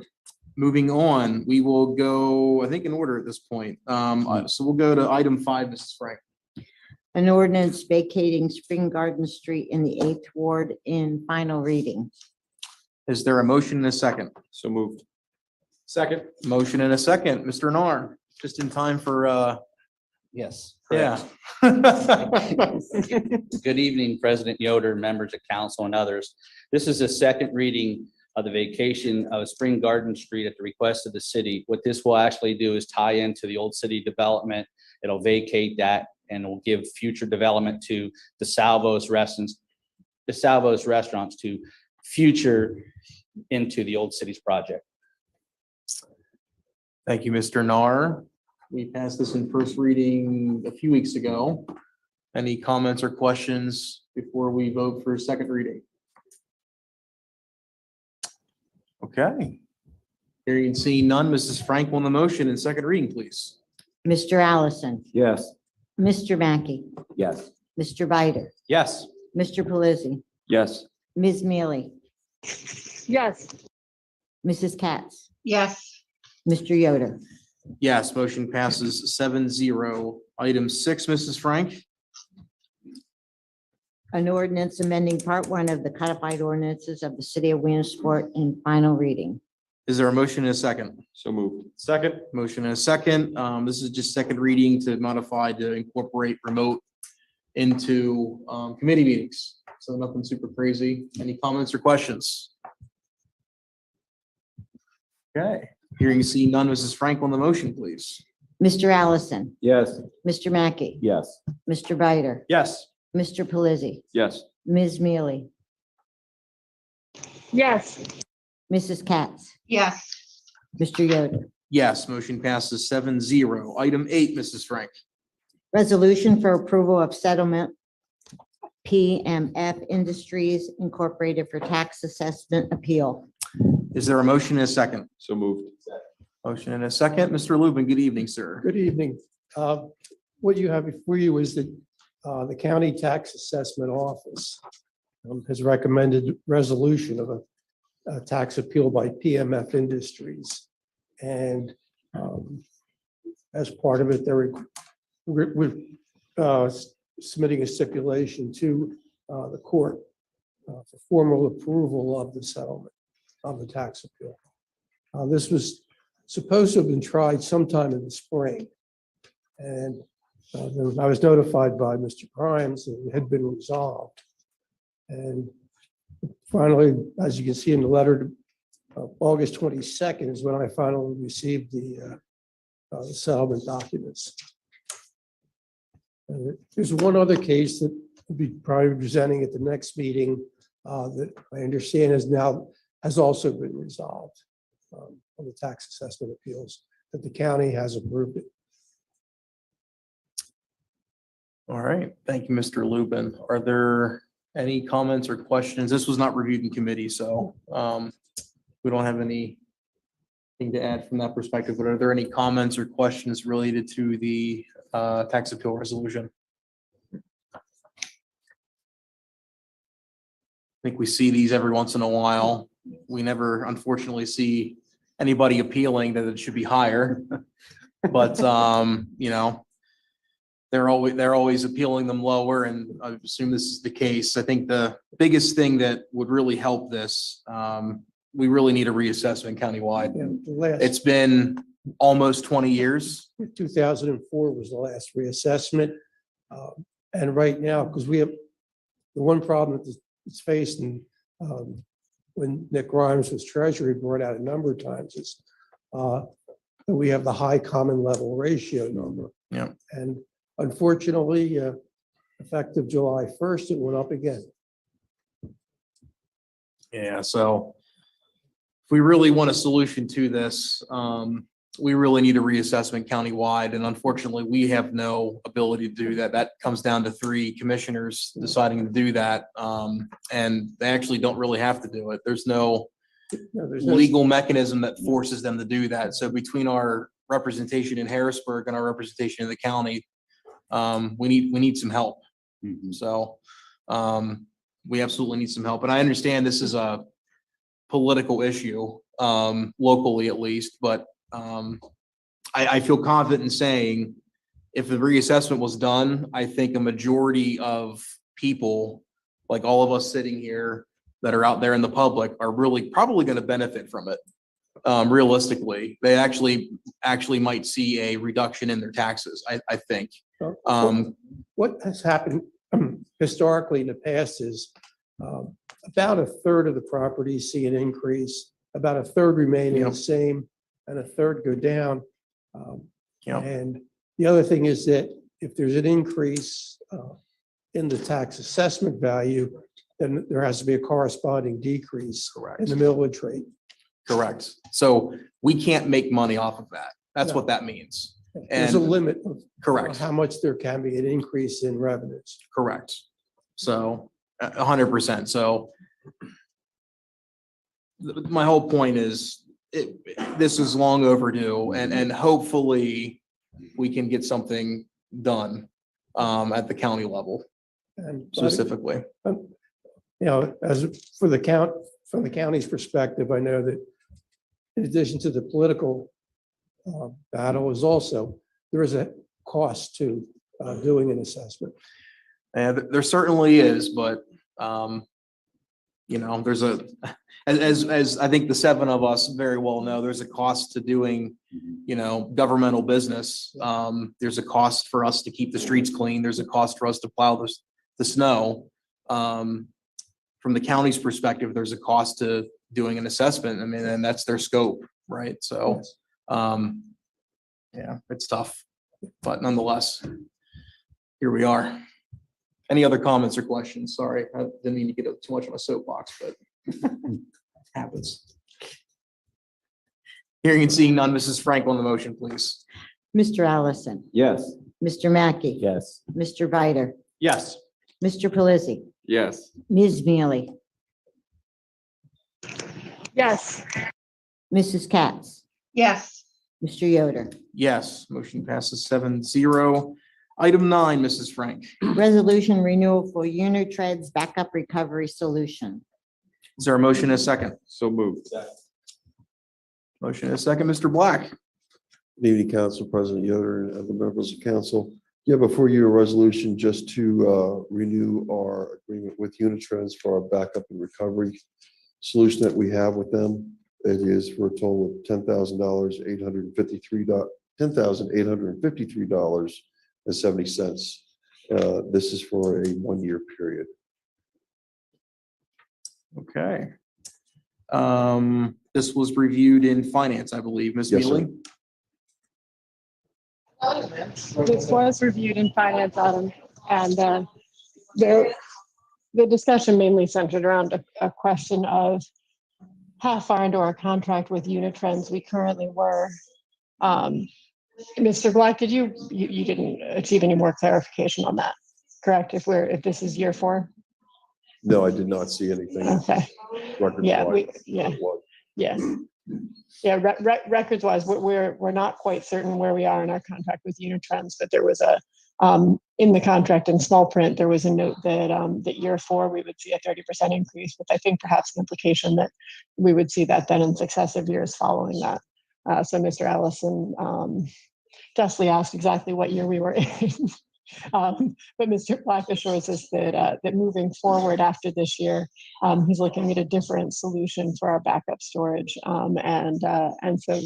moving on, we will go, I think, in order at this point. So we'll go to item 5, Mrs. Frank. An ordinance vacating Spring Garden Street in the 8th Ward in final reading. Is there a motion and a second? So moved. Second. Motion and a second. Mr. Narr, just in time for, Yes. yeah. Good evening, President Yoder, members of council and others. This is a second reading of the vacation of Spring Garden Street at the request of the city. What this will actually do is tie into the old city development. It'll vacate that and will give future development to the Salvo's restaurants to future into the old city's project. Thank you, Mr. Narr. We passed this in first reading a few weeks ago. Any comments or questions before we vote for second reading? Okay. Hearing and seeing none, Mrs. Frank on the motion and second reading, please. Mr. Allison, Yes. Mr. Mackey, Yes. Mr. Bider, Yes. Mr. Pelisi, Yes. Ms. Mealy, Yes. Mrs. Katz, yes, Mr. Yoder. Yes, motion passes 7-0. Item 6, Mrs. Frank. An ordinance amending Part 1 of the codified ordinances of the city of Williamsport in final reading. Is there a motion and a second? So moved. Second. Motion and a second. This is just second reading to modify to incorporate remote into committee meetings. So nothing super crazy. Any comments or questions? Okay, hearing see none. Mrs. Frank on the motion, please. Mr. Allison, Yes. Mr. Mackey, Yes. Mr. Bider, Yes. Mr. Pelisi, Yes. Ms. Mealy, Yes. Mrs. Katz, yes, Mr. Yoder. Yes, motion passes 7-0. Item 8, Mrs. Frank. Resolution for approval of settlement PMF Industries Incorporated for tax assessment appeal. Is there a motion and a second? So moved. Motion and a second. Mr. Lubin, good evening, sir. Good evening. What you have before you is the County Tax Assessment Office has recommended resolution of a tax appeal by PMF Industries. And as part of it, we're submitting a stipulation to the court for formal approval of the settlement of the tax appeal. This was supposed to have been tried sometime in the spring. And I was notified by Mr. Grimes that it had been resolved. And finally, as you can see in the letter, August 22nd is when I finally received the settlement documents. There's one other case that will be probably presenting at the next meeting that I understand has also been resolved on the tax assessment appeals, that the county has approved it. All right. Thank you, Mr. Lubin. Are there any comments or questions? This was not reviewed in committee, so we don't have anything to add from that perspective, but are there any comments or questions related to the tax appeal resolution? I think we see these every once in a while. We never, unfortunately, see anybody appealing that it should be higher. But, you know, they're always appealing them lower, and I assume this is the case. I think the biggest thing that would really help this, we really need a reassessment countywide. It's been almost 20 years. 2004 was the last reassessment. And right now, because we have the one problem that's faced, and when Nick Grimes was treasurer, he brought out a number of times, is that we have the high common level ratio number. Yeah. And unfortunately, effective July 1st, it went up again. Yeah, so if we really want a solution to this, we really need a reassessment countywide, and unfortunately, we have no ability to do that. That comes down to 3 commissioners deciding to do that, and they actually don't really have to do it. There's no legal mechanism that forces them to do that. So between our representation in Harrisburg and our representation in the county, we need some help. So we absolutely need some help, and I understand this is a political issue, locally at least, but I feel confident in saying if the reassessment was done, I think a majority of people, like all of us sitting here that are out there in the public, are really probably going to benefit from it. Realistically, they actually might see a reduction in their taxes, I think. What has happened historically in the past is about a third of the properties see an increase, about a third remaining the same, and a third go down. And the other thing is that if there's an increase in the tax assessment value, then there has to be a corresponding decrease in the millage rate. Correct. So we can't make money off of that. That's what that means. There's a limit of Correct. how much there can be an increase in revenues. Correct. So 100%. So my whole point is this is long overdue, and hopefully we can get something done at the county level And specifically. you know, from the county's perspective, I know that in addition to the political battle there is a cost to doing an assessment. And there certainly is, but you know, there's as I think the 7 of us very well know, there's a cost to doing, you know, governmental business. There's a cost for us to keep the streets clean. There's a cost for us to plow the snow. From the county's perspective, there's a cost to doing an assessment. I mean, and that's their scope, right? So, yeah, it's tough, but nonetheless, here we are. Any other comments or questions? Sorry, I didn't mean to get too much on a soapbox, but happens. Hearing and seeing none, Mrs. Frank on the motion, please. Mr. Allison, Yes. Mr. Mackey. Yes. Mr. Bider, Yes. Mr. Pelisi, Yes. Ms. Mealy, Yes. Mrs. Katz, yes, Mr. Yoder. Yes, motion passes 7-0. Item 9, Mrs. Frank. Resolution renewal for Unitred's backup recovery solution. Is there a motion and a second? So moved. Motion and a second, Mr. Black. Good evening, Council President Yoder and other members of council. Yeah, before you, a resolution just to renew our agreement with Unitrends for our backup and recovery solution that we have with them. It is for a total of $10,853.70. This is for a 1-year period. Okay. This was reviewed in finance, I believe, Ms. Yes, sir. Mealy. This was reviewed in finance, Adam, and the discussion mainly centered around a question of how far into our contract with Unitrends we currently were. Mr. Black, did you didn't achieve any more clarification on that, correct? If this is year 4? No, I did not see anything. Okay. Records wise, we're not quite certain where we are in our contract with Unitrends, but there was a in the contract in small print, there was a note that that year 4 we would see a 30% increase, with I think perhaps the implication that we would see that then in successive years following that. So Mr. Allison justly asked exactly what year we were in. But Mr. Black assures us that moving forward after this year, he's looking at a different solution for our backup storage, and so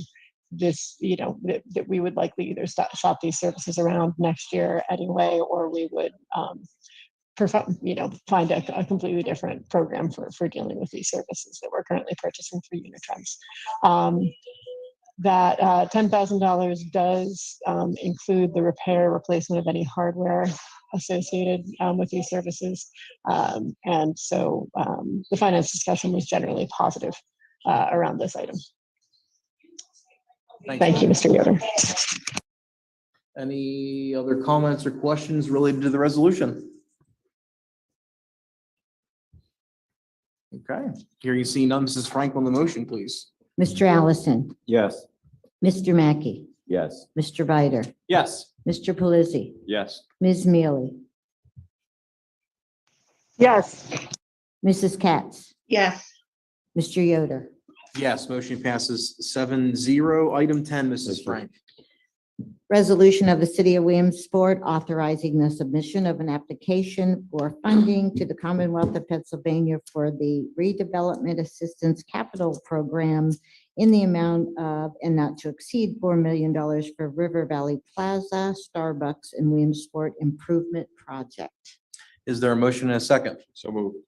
this, that we would likely either shop these services around next year anyway, or we would find a completely different program for dealing with these services that we're currently purchasing through Unitrends. That $10,000 does include the repair, replacement of any hardware associated with these services. And so the finance discussion was generally positive around this item. Thank you, Mr. Yoder. Any other comments or questions related to the resolution? Okay, here you see none. Mrs. Frank on the motion, please. Mr. Allison, Yes. Mr. Mackey, Yes. Mr. Bider, Yes. Mr. Pelisi, Yes. Ms. Mealy, Yes. Mrs. Katz, yes, Mr. Yoder. Yes, motion passes 7-0. Item 10, Mrs. Thank you. Frank. Resolution of the City of Williamsport authorizing the submission of an application for funding to the Commonwealth of Pennsylvania for the Redevelopment Assistance Capital Program in the amount of, and not to exceed, $4 million for River Valley Plaza, Starbucks, and Williamsport Improvement Project. Is there a motion and a second? So moved.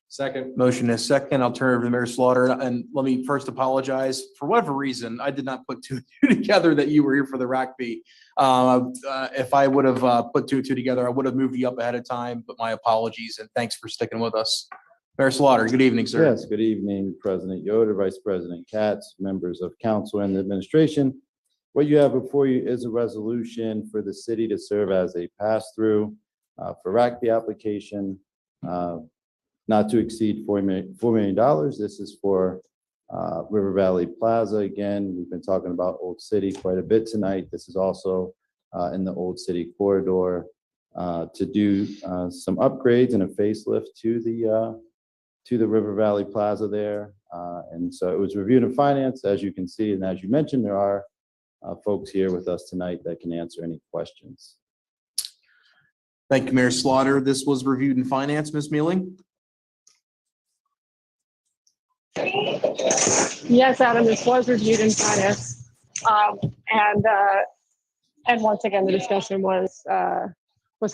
Second. Motion and a second. I'll turn it over to Mayor Slaughter. And let me first apologize. For whatever reason, I did not put 2 and 2 together that you were here for the RACB. If I would have put 2 and 2 together, I would have moved you up ahead of time, but my apologies and thanks for sticking with us. Mayor Slaughter, good evening, sir. Yes, good evening, President Yoder, Vice President Katz, members of council and the administration. What you have before you is a resolution for the city to serve as a pass-through for RACB application, not to exceed $4 million. This is for River Valley Plaza. Again, we've been talking about Old City quite a bit tonight. This is also in the Old City corridor to do some upgrades and a facelift to the River Valley Plaza there. And so it was reviewed in finance, as you can see, and as you mentioned, there are folks here with us tonight that can answer any questions. Thank you, Mayor Slaughter. This was reviewed in finance, Ms. Mealy. Yes, Adam, this was reviewed in finance. And once again, the discussion was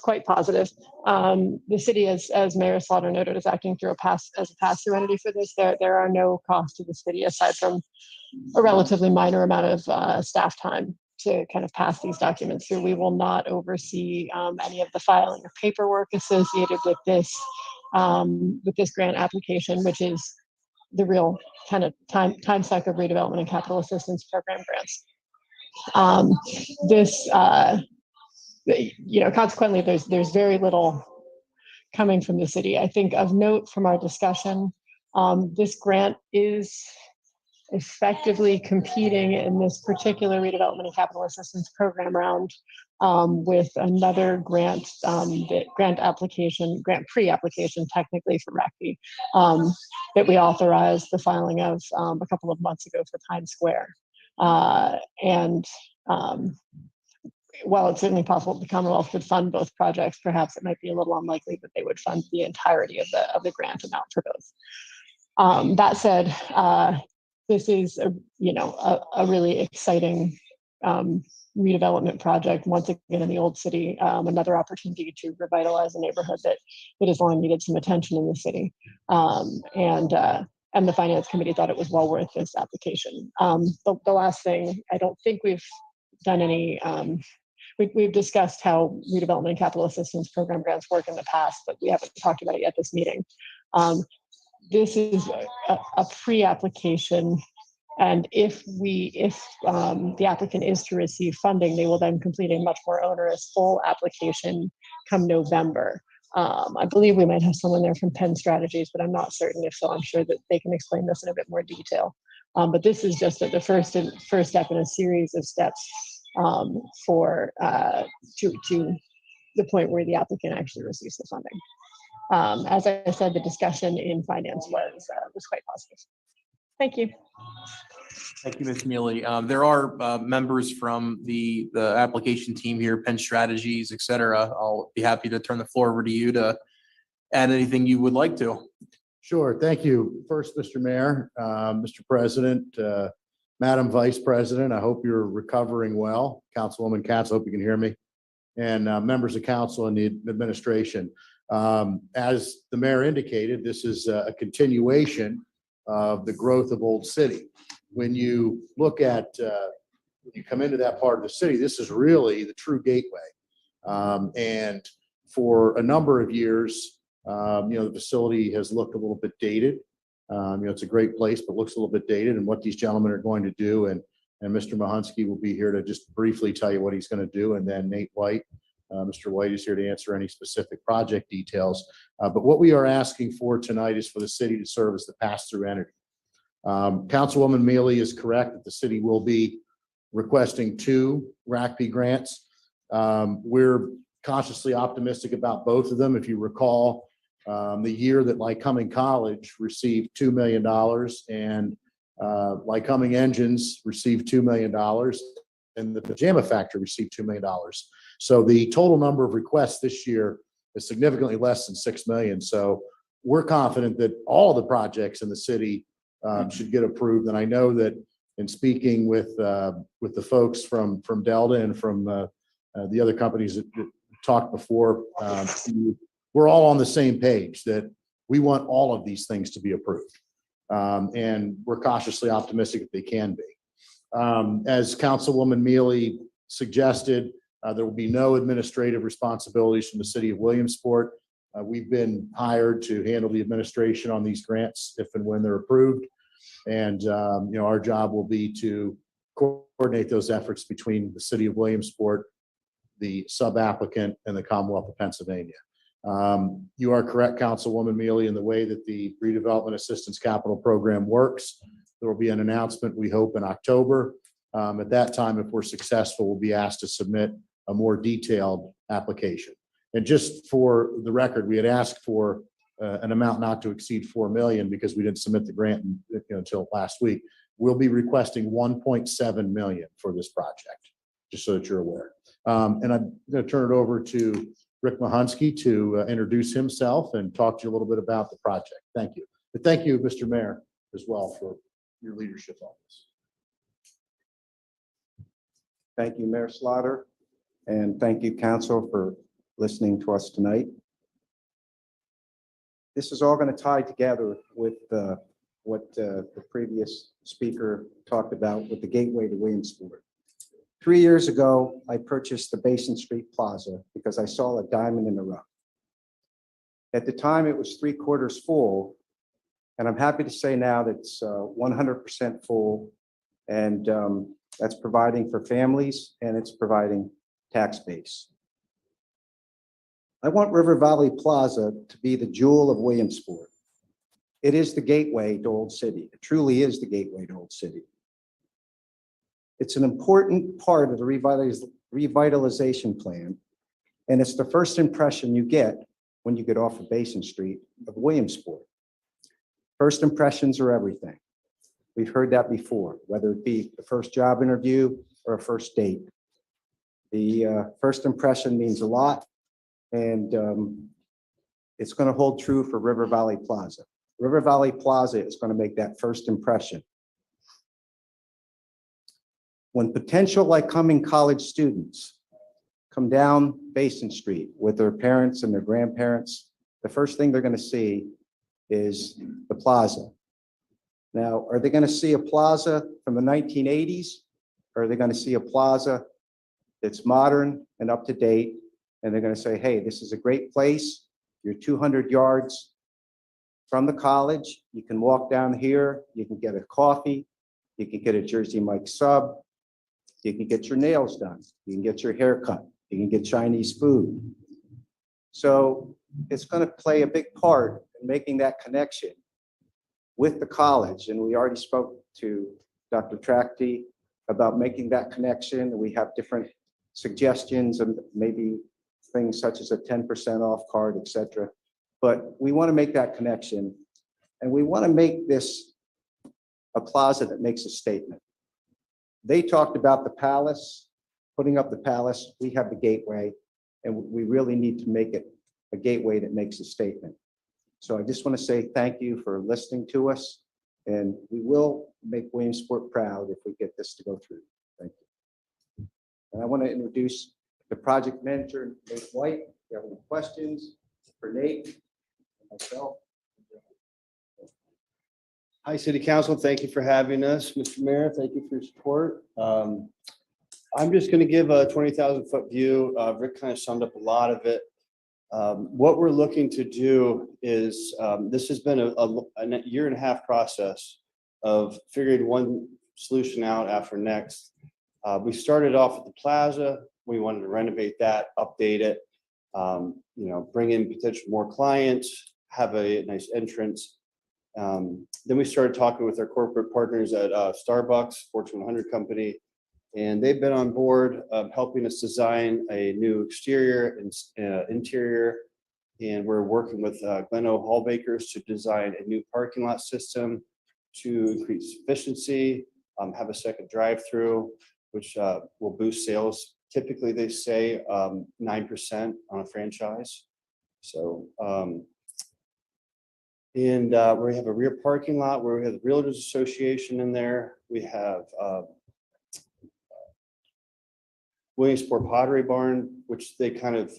quite positive. The city, as Mayor Slaughter noted, is acting through as a pass-through entity for this. There are no costs to the city aside from a relatively minor amount of staff time to kind of pass these documents through. We will not oversee any of the filing or paperwork associated with this grant application, which is the real kind of time suck of redevelopment and capital assistance program grants. Consequently, there's very little coming from the city. I think of note from our discussion, this grant is effectively competing in this particular redevelopment and capital assistance program round with another grant, grant pre-application technically for RACP that we authorized the filing of a couple of months ago for Times Square. While it's certainly possible the Commonwealth could fund both projects, perhaps it might be a little unlikely that they would fund the entirety of the grant amount for both. That said, this is a really exciting redevelopment project. Once again, in the old city, another opportunity to revitalize a neighborhood that has long needed some attention in the city. And the finance committee thought it was well worth this application. The last thing, I don't think we've done any. We've discussed how redevelopment and capital assistance program grants work in the past, but we haven't talked about it yet this meeting. This is a pre-application, and if the applicant is to receive funding, they will then complete a much more onerous full application come November. I believe we might have someone there from Penn Strategies, but I'm not certain. If so, I'm sure that they can explain this in a bit more detail. But this is just the first step in a series of steps to the point where the applicant actually receives the funding. As I said, the discussion in finance was quite positive. Thank you. Thank you, Ms. Mealy. There are members from the application team here, Penn Strategies, et cetera. I'll be happy to turn the floor over to you to add anything you would like to. Sure. Thank you. First, Mr. Mayor, Mr. President, Madam Vice President, I hope you're recovering well. Councilwoman Katz, I hope you can hear me. And members of council and the administration. As the mayor indicated, this is a continuation of the growth of Old City. When you look at, when you come into that part of the city, this is really the true gateway. And for a number of years, the facility has looked a little bit dated. It's a great place, but looks a little bit dated. And what these gentlemen are going to do, and Mr. Mahonski will be here to just briefly tell you what he's going to do. And then Nate White, Mr. White is here to answer any specific project details. But what we are asking for tonight is for the city to serve as the pass-through entity. Councilwoman Mealy is correct that the city will be requesting 2 RACP grants. We're cautiously optimistic about both of them. If you recall, the year that Lycoming College received $2 million and Lycoming Engines received $2 million and the Pajama Factory received $2 million. So the total number of requests this year is significantly less than 6 million. So we're confident that all the projects in the city should get approved. And I know that in speaking with the folks from Delta and from the other companies that talked before, we're all on the same page that we want all of these things to be approved. And we're cautiously optimistic that they can be. As Councilwoman Mealy suggested, there will be no administrative responsibilities from the city of Williamsport. We've been hired to handle the administration on these grants if and when they're approved. And our job will be to coordinate those efforts between the city of Williamsport, the sub-applicant, and the Commonwealth of Pennsylvania. You are correct, Councilwoman Mealy, in the way that the Redevelopment Assistance Capital Program works. There will be an announcement, we hope, in October. At that time, if we're successful, we'll be asked to submit a more detailed application. And just for the record, we had asked for an amount not to exceed 4 million because we didn't submit the grant until last week. We'll be requesting 1.7 million for this project, just so that you're aware. And I'm going to turn it over to Rick Mahonski to introduce himself and talk to you a little bit about the project. Thank you. But thank you, Mr. Mayor, as well for your leadership on this. Thank you, Mayor Slaughter, and thank you, Council, for listening to us tonight. This is all going to tie together with what the previous speaker talked about with the gateway to Williamsport. 3 years ago, I purchased the Basin Street Plaza because I saw a diamond in the rough. At the time, it was 3/4 full, and I'm happy to say now that it's 100% full, and that's providing for families and it's providing tax base. I want River Valley Plaza to be the jewel of Williamsport. It is the gateway to Old City. It truly is the gateway to Old City. It's an important part of the revitalization plan, and it's the first impression you get when you get off of Basin Street of Williamsport. First impressions are everything. We've heard that before, whether it be the first job interview or a first date. The first impression means a lot, and it's going to hold true for River Valley Plaza. River Valley Plaza is going to make that first impression. When potential like coming college students come down Basin Street with their parents and their grandparents, the first thing they're going to see is the plaza. Now, are they going to see a plaza from the 1980s? Or are they going to see a plaza that's modern and up to date? And they're going to say, hey, this is a great place. You're 200 yards from the college. You can walk down here. You can get a coffee. You can get a Jersey Mike sub. You can get your nails done. You can get your hair cut. You can get Chinese food. So it's going to play a big part in making that connection with the college. And we already spoke to Dr. Tracty about making that connection. We have different suggestions and maybe things such as a 10% off card, et cetera. But we want to make that connection. And we want to make this a plaza that makes a statement. They talked about the palace, putting up the palace. We have the gateway, and we really need to make it a gateway that makes a statement. So I just want to say thank you for listening to us, and we will make Williamsport proud if we get this to go through. Thank you. And I want to introduce the project manager, Nate White. If you have any questions for Nate and myself. Hi, City Council. Thank you for having us. Mr. Mayor, thank you for your support. I'm just going to give a 20,000-foot view. Rick kind of summed up a lot of it. What we're looking to do is, this has been a year-and-a-half process of figuring one solution out after next. We started off at the plaza. We wanted to renovate that, update it, bring in potential more clients, have a nice entrance. Then we started talking with our corporate partners at Starbucks, Fortune 100 company, and they've been on board helping us design a new exterior and interior. And we're working with Glen O. Hallbakers to design a new parking lot system to increase efficiency, have a second drive-through, which will boost sales. Typically, they say 9% on a franchise. So, and we have a rear parking lot where we have the Realtors Association in there. We have Williamsport Pottery Barn, which they kind of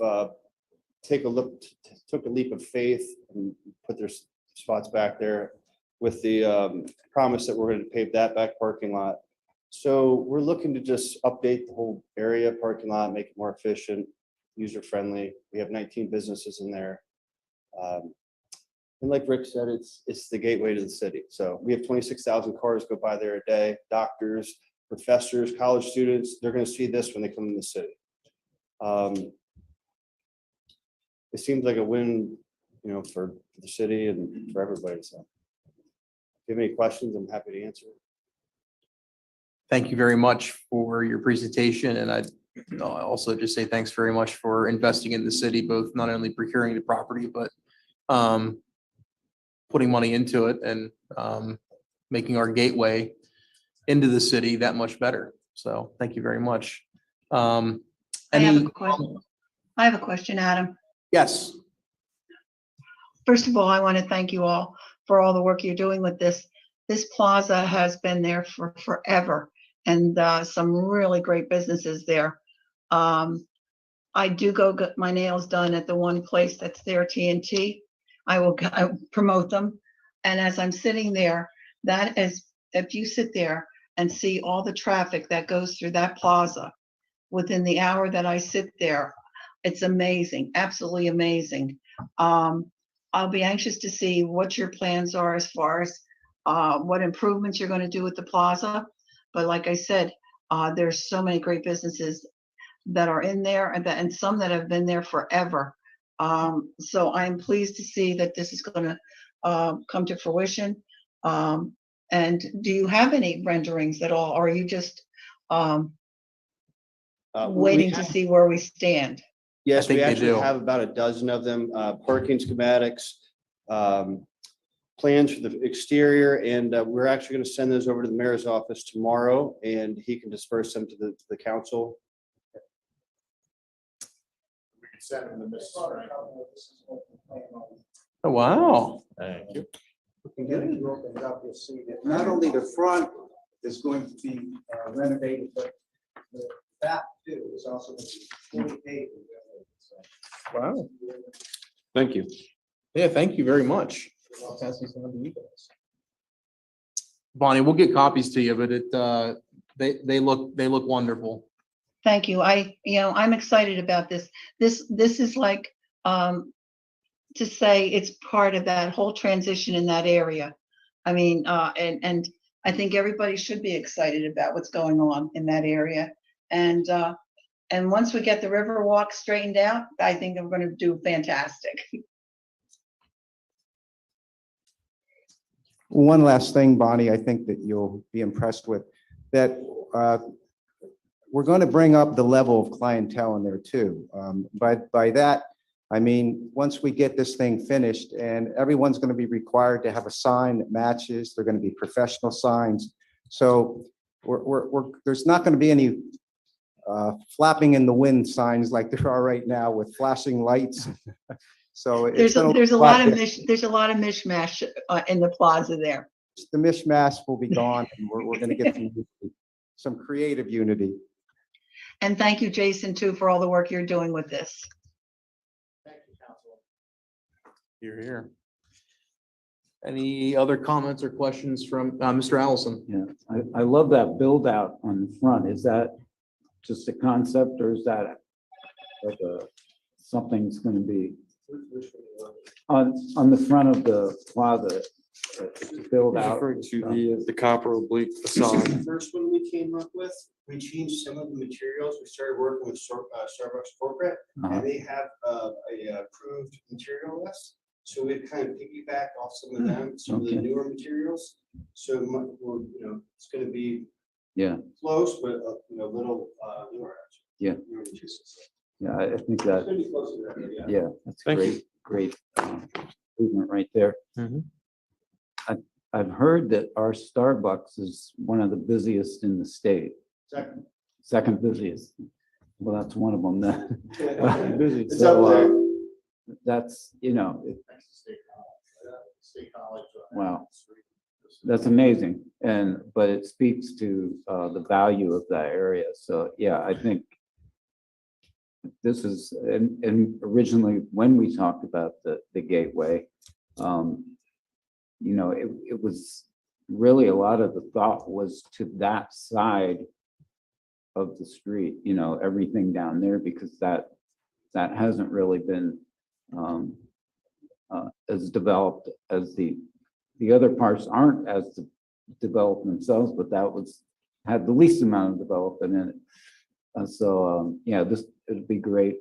took a leap of faith and put their spots back there with the promise that we're going to pave that back parking lot. So we're looking to just update the whole area parking lot, make it more efficient, user-friendly. We have 19 businesses in there. And like Rick said, it's the gateway to the city. So we have 26,000 cars go by there a day, doctors, professors, college students. They're going to see this when they come in the city. It seems like a win, for the city and for everybody. So if you have any questions, I'm happy to answer. Thank you very much for your presentation. And I'd also just say thanks very much for investing in the city, both not only procuring the property, but putting money into it and making our gateway into the city that much better. So thank you very much. I have a question, Adam. Yes. First of all, I want to thank you all for all the work you're doing with this. This plaza has been there for forever, and some really great businesses there. I do go get my nails done at the one place that's there, TNT. I will promote them. And as I'm sitting there, that is, if you sit there and see all the traffic that goes through that plaza within the hour that I sit there, it's amazing, absolutely amazing. I'll be anxious to see what your plans are as far as what improvements you're going to do with the plaza. But like I said, there's so many great businesses that are in there and some that have been there forever. So I'm pleased to see that this is gonna come to fruition. And do you have any renderings at all? Or are you just waiting to see where we stand? Yes, I think we they actually do. have about a dozen of them, parking schematics, plans for the exterior, and we're actually going to send those over to the mayor's office tomorrow, and he can disperse them to the council. We can send them to Mrs. Frank. Oh, wow. Thank you. And then if you open it up, you'll see that not only the front is going to be renovated, but the back too is also going to be fully paved. Wow. Thank you. Yeah, thank you very much. I'll pass these on to you guys. Bonnie, we'll get copies to you, but they look wonderful. Thank you. I'm excited about this. This is like, to say it's part of that whole transition in that area. I mean, and I think everybody should be excited about what's going on in that area. And once we get the river walk straightened out, I think we're going to do fantastic. One last thing, Bonnie, I think that you'll be impressed with, that we're going to bring up the level of clientele in there too. By that, I mean, once we get this thing finished, and everyone's going to be required to have a sign that matches, they're going to be professional signs. So there's not going to be any flapping in the wind signs like there are right now with flashing lights. So There's a lot of mishmash in the plaza there. the mishmash will be gone, and we're going to get some creative unity. And thank you, Jason, too, for all the work you're doing with this. Here, here. Any other comments or questions from Mr. Allison? Yeah, I love that build out on the front. Is that just a concept or is that like something's gonna be on the front of the plaza? Build out. Referring to the copper oblique This is the facade. first one we came up with. We changed some of the materials. We started working with Starbucks corporate, Uh-huh. and they have a approved material list. So we've kind of piggybacked off some of them, some of the Okay. newer materials. So it's going to be Yeah, close, but a little newer. Yeah. Newer materials. yeah, I think It's that, going to be close to that, yeah, that's Thank you. great improvement right there. Mhm. I've heard that our Starbucks is one of the busiest in the state, second busiest. Well, that's one of them then. Busy. It's So, up there. That's, wow, that's amazing. But it speaks to the value of that area. So, yeah, I think this is, and originally when we talked about the gateway, it was really a lot of the thought was to that side of the street, everything down there, because that hasn't really been as developed as the other parts aren't as developed themselves, but that had the least amount of development in it. This it'd be great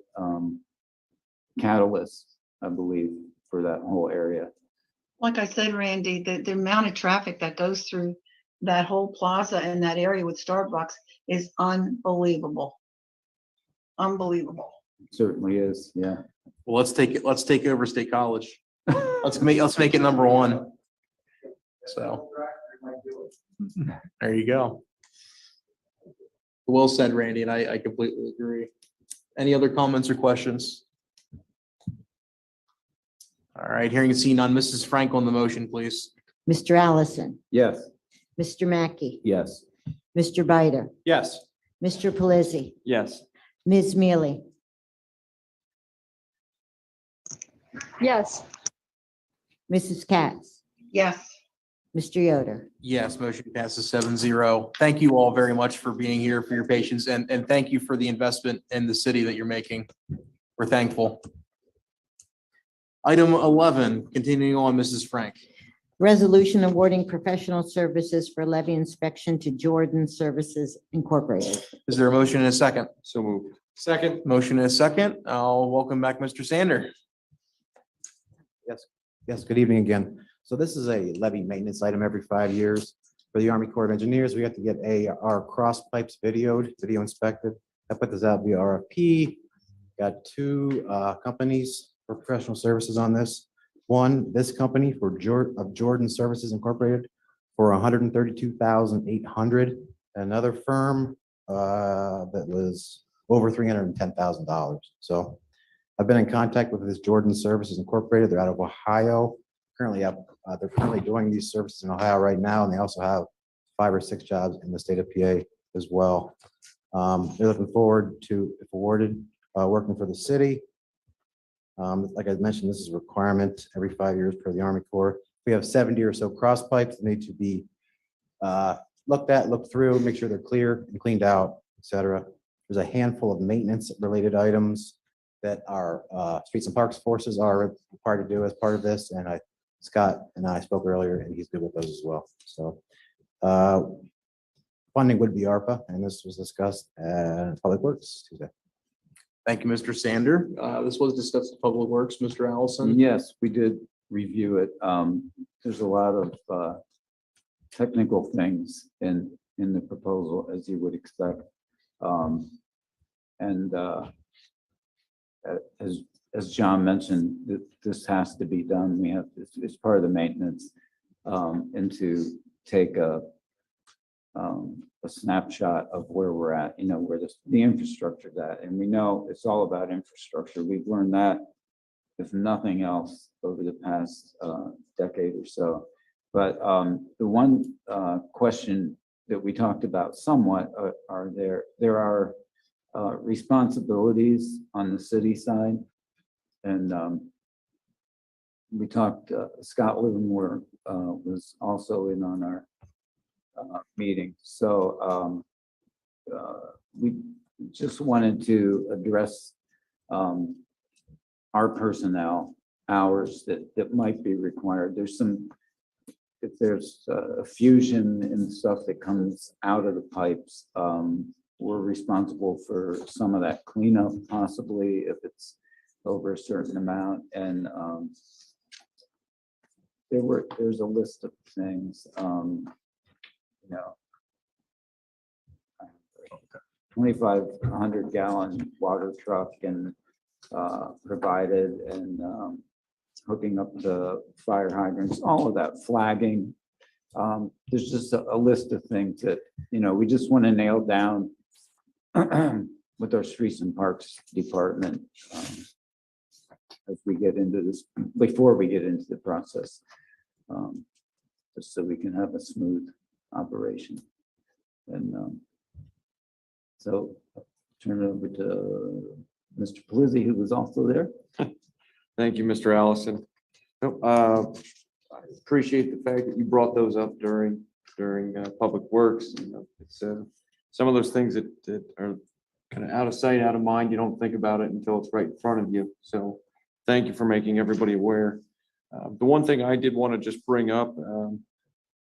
catalyst, I believe, for that whole area. Like I said, Randy, the amount of traffic that goes through that whole plaza and that area with Starbucks is unbelievable. Unbelievable. Certainly is, yeah. Well, let's take over State College. Let's make it number one. So there you go. Well said, Randy, and I completely agree. Any other comments or questions? All right, hearing and seeing none. Mrs. Frank on the motion, please. Mr. Allison, Yes. Mr. Mackey, Yes. Mr. Bider, Yes. Mr. Pelisi, Yes. Ms. Mealy, Yes. Mrs. Katz, Yes. Mr. Yoder. Yes, motion passes 7-0. Thank you all very much for being here, for your patience, and thank you for the investment in the city that you're making. We're thankful. Item 11, continuing on, Mrs. Frank. Resolution awarding professional services for levy inspection to Jordan Services Incorporated. Is there a motion and a second? So moved. Second. Motion and a second. I'll welcome back Mr. Sander. Yes, good evening again. So this is a levy maintenance item every 5 years. For the Army Corps of Engineers, we have to get our cross pipes video inspected. I put this out via RFP. Got two companies for professional services on this. One, this company of Jordan Services Incorporated for $132,800. Another firm that was over $310,000. So I've been in contact with this Jordan Services Incorporated. They're out of Ohio. They're currently doing these services in Ohio right now, and they also have 5 or 6 jobs in the state of PA as well. They're looking forward to, if awarded, working for the city. Like I mentioned, this is a requirement every 5 years per the Army Corps. We have 70 or so cross pipes that need to be looked through, make sure they're clear and cleaned out, etc. There's a handful of maintenance related items that our Streets and Parks forces are required to do as part of this. And Scott and I spoke earlier, and he's good with those as well. So funding would be ARPA, and this was discussed at Public Works Tuesday. Thank you, Mr. Sander. This was discussed at Public Works, Mr. Allison. Yes, we did review it. There's a lot of technical things in the proposal, as you would expect. As John mentioned, this has to be done. We have, it's part of the maintenance, and to take a snapshot of where we're at, where the infrastructure's at. And we know it's all about infrastructure. We've learned that, if nothing else, over the past decade or so. But the one question that we talked about somewhat are there are responsibilities on the city side. And we talked, Scott Livermore was also in on our meeting. So we just wanted to address our personnel hours that might be required. If there's a fusion and stuff that comes out of the pipes, we're responsible for some of that cleanup, possibly if it's over a certain amount. And there's a list of things, 2,500 gallon water truck and provided, and hooking up the fire hydrants, all of that, flagging. There's just a list of things that, we just want to nail down with our Streets and Parks Department as we get into this, before we get into the process, just so we can have a smooth operation. And so turn it over to Mr. Pelizzi, who was also there. Thank you, Mr. Allison. I appreciate the fact that you brought those up during Public Works. It's some of those things that are kind of out of sight, out of mind. You don't think about it until it's right in front of you. So thank you for making everybody aware. The one thing I did want to just bring up,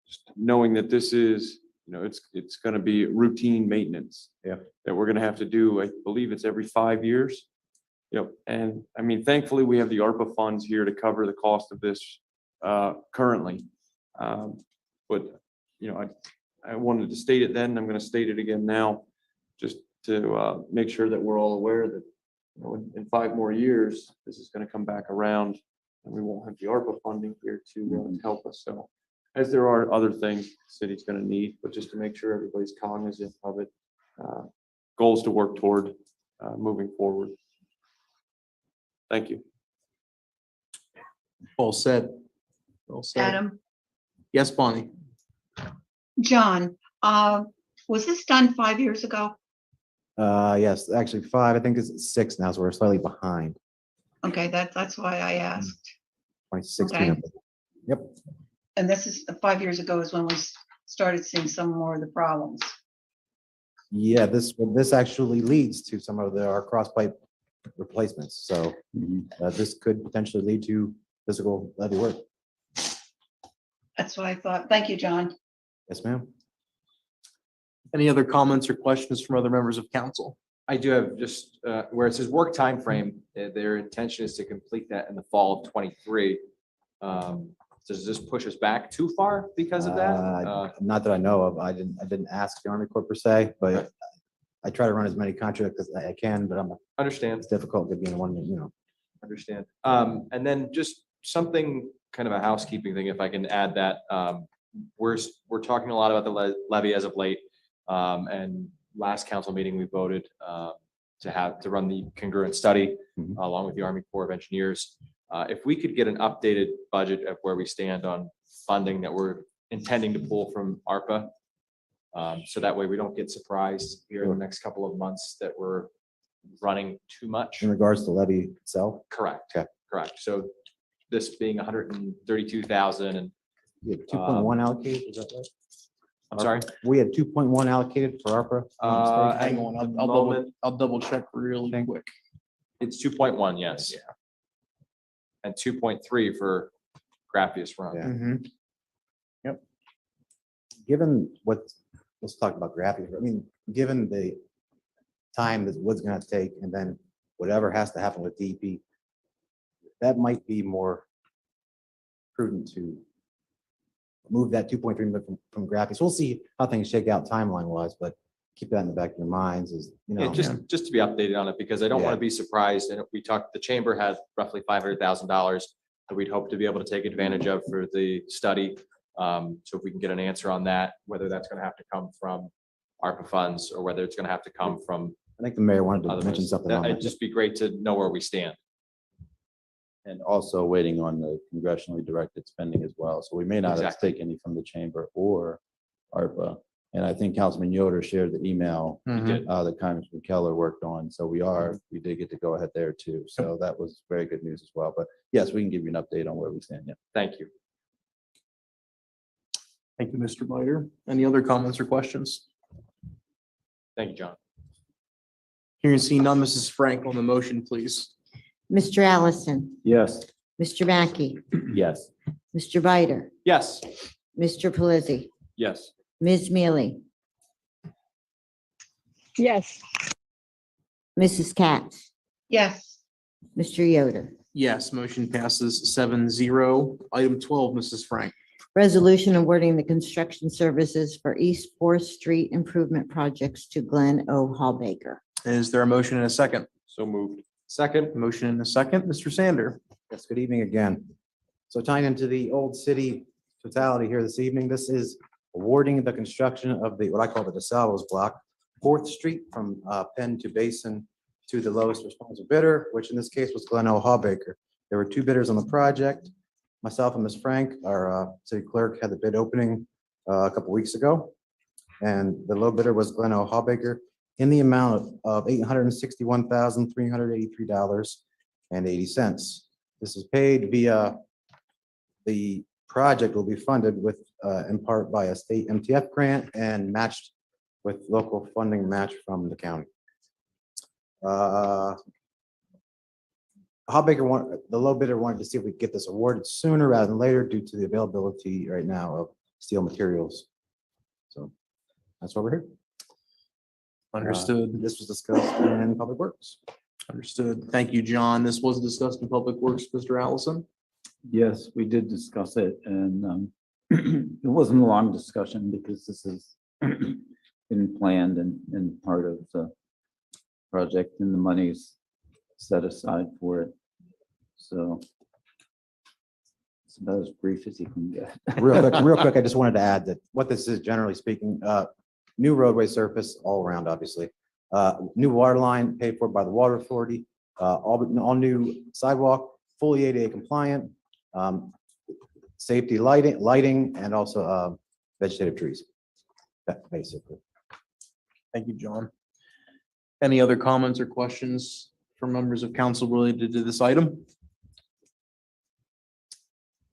just knowing that this is, it's going to be routine maintenance. Yeah. That we're going to have to do. I believe it's every 5 years. And I mean, thankfully, we have the ARPA funds here to cover the cost of this currently. But, I wanted to state it then, I'm going to state it again now, just to make sure that we're all aware that, in 5 more years, this is going to come back around and we won't have the ARPA funding here to help us. So as there are other things the city's going to need, but just to make sure everybody's cognizant of it, goals to work toward moving forward. Thank you. All said. Well said. Adam, Yes, Bonnie. John, was this done 5 years ago? Yes, actually 5. I think it's 6 now, so we're slightly behind. Okay, that's why I asked. 2016. Okay. Yep. And this is 5 years ago is when we started seeing some more of the problems. Yeah, this actually leads to some of our cross pipe replacements. So this could potentially lead to physical levy work. That's what I thought. Thank you, John. Yes, ma'am. Any other comments or questions from other members of council? I do have just where it says work time frame. Their intention is to complete that in the fall of 23. Does this push us back too far because of that? Not that I know of. I didn't ask the Army Corps per se, Okay. but I try to run as many contracts as I can, but Understand. it's difficult to be in one, Understand. And then just something, kind of a housekeeping thing, if I can add that, we're talking a lot about the levy as of late. And last council meeting, we voted to run the congruent study Mhm. along with the Army Corps of Engineers. If we could get an updated budget of where we stand on funding that we're intending to pull from ARPA. So that way we don't get surprised here in the next couple of months that we're running too much. in regards to levy itself. Correct. Okay. Correct. So this being 132,000 and We had 2.1 allocated, is that right? I'm sorry. We had 2.1 allocated for ARPA. if I'm not mistaken. Hang on, I'll double check really Okay. quick. It's 2.1, yes. And 2.3 for Grappius Run. Yeah. Mhm. Given let's talk about graphics. I mean, given the time that wood's gonna take and then whatever has to happen with DEP, that might be more prudent to move that 2.3 million from graphics. We'll see how things shake out timeline wise, but keep that in the back of your minds is, Yeah, just to be updated on it, because I don't want to be surprised. And we talked, the chamber had roughly $500,000 that we'd hope to be able to take advantage of for the study. So if we can get an answer on that, whether that's going to have to come from ARPA funds or whether it's going to have to come from I think the mayor wanted to other mention ones, something on it'd that. just be great to know where we stand. And also waiting on the congressionally directed spending as well. So we may not have Exactly. to take any from the chamber or ARPA. And I think Councilman Yoder shared the email Mhm. that Congressman Keller worked on. So we did get to go ahead there too. So that was very good news as well. But yes, we can give you an update on where we stand. Yeah. Thank you. Thank you, Mr. Biter. Any other comments or questions? Thank you, John. Hearing and seeing none, Mrs. Frank on the motion, please. Mr. Allison, Yes. Mr. Mackey, Yes. Mr. Biter, Yes. Mr. Pelisi, Yes. Ms. Mealy, Yes. Mrs. Katz, Yes. Mr. Yoder. Yes, motion passes 7-0. Item 12, Mrs. Frank. Resolution awarding the construction services for East Fourth Street improvement projects to Glenn O. Hallbaker. Is there a motion and a second? So moved. Second. Motion and a second, Mr. Sander. Yes, good evening again. So tying into the old city totality here this evening, this is awarding the construction of what I call the DeSalvo's block, 4th Street from Penn to Basin to the lowest responsive bidder, which in this case was Glenn O. Hallbaker. There were two bidders on the project. Myself and Ms. Frank, our city clerk, had the bid opening a couple weeks ago. And the low bidder was Glenn O. Hallbaker in the amount of $861,383.80. This is paid via, the project will be funded with, in part by a state MTF grant and matched with local funding match from the county. The low bidder wanted to see if we could get this awarded sooner rather than later due to the availability right now of steel materials. So that's why we're here. Understood. This was discussed in Public Works. Understood. Thank you, John. This was discussed in Public Works, Mr. Allison. Yes, we did discuss it and it wasn't a long discussion because this has been planned and part of the project and the money's set aside for it. So it's about as brief as you can get. Real quick, I just wanted to add that what this is generally speaking, new roadway surface all around, obviously. New water line paid for by the Water Authority, all new sidewalk, fully ADA compliant, safety lighting, and also vegetative trees. That basically. Thank you, John. Any other comments or questions from members of council related to this item?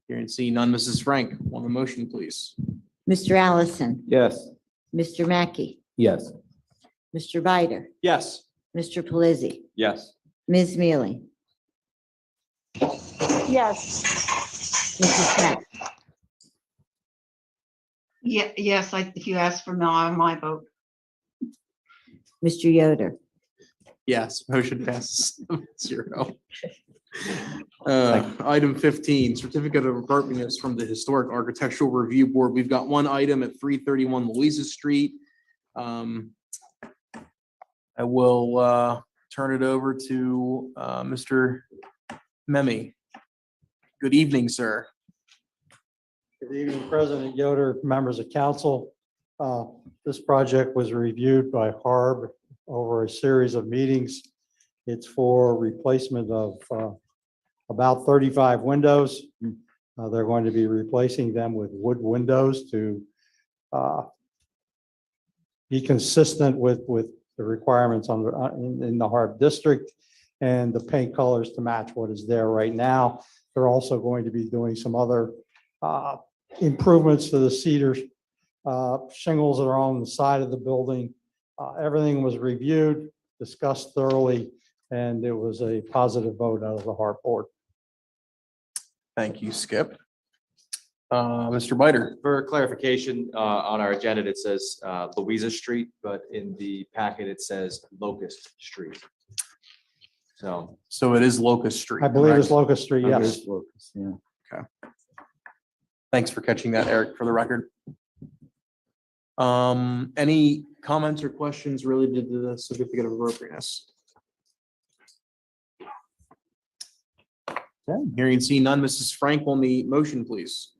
Hearing and seeing none, Mrs. Frank, on the motion, please. Mr. Allison, Yes. Mr. Mackey, Yes. Mr. Biter, Yes. Mr. Pelisi, Yes. Ms. Mealy, Yes. Mrs. Katz, Yeah, yes, if you ask for my vote. Mr. Yoder. Yes, motion passes 7-0. Item 15, certificate of appropriateness from the Historic Architectural Review Board. We've got one item at 331 Louisa Street. I will turn it over to Mr. Memme. Good evening, sir. Good evening, President Yoder, members of council. This project was reviewed by HARB over a series of meetings. It's for replacement of about 35 windows. They're going to be replacing them with wood windows to be consistent with the requirements in the HARB district, and the paint colors to match what is there right now. They're also going to be doing some other improvements to the cedar shingles that are on the side of the building. Everything was reviewed, discussed thoroughly, and it was a positive vote out of the HARB board. Thank you, Skip. Mr. Biter. For clarification, on our agenda, it says Louisa Street, but in the packet, it says Locust Street. So it is Locust Street. I believe it's correct? Locust Street, yes. Yeah. Thanks for catching that, Eric, for the record. Any comments or questions related to the certificate of appropriateness? Okay, hearing and seeing none, Mrs. Frank on the motion, please.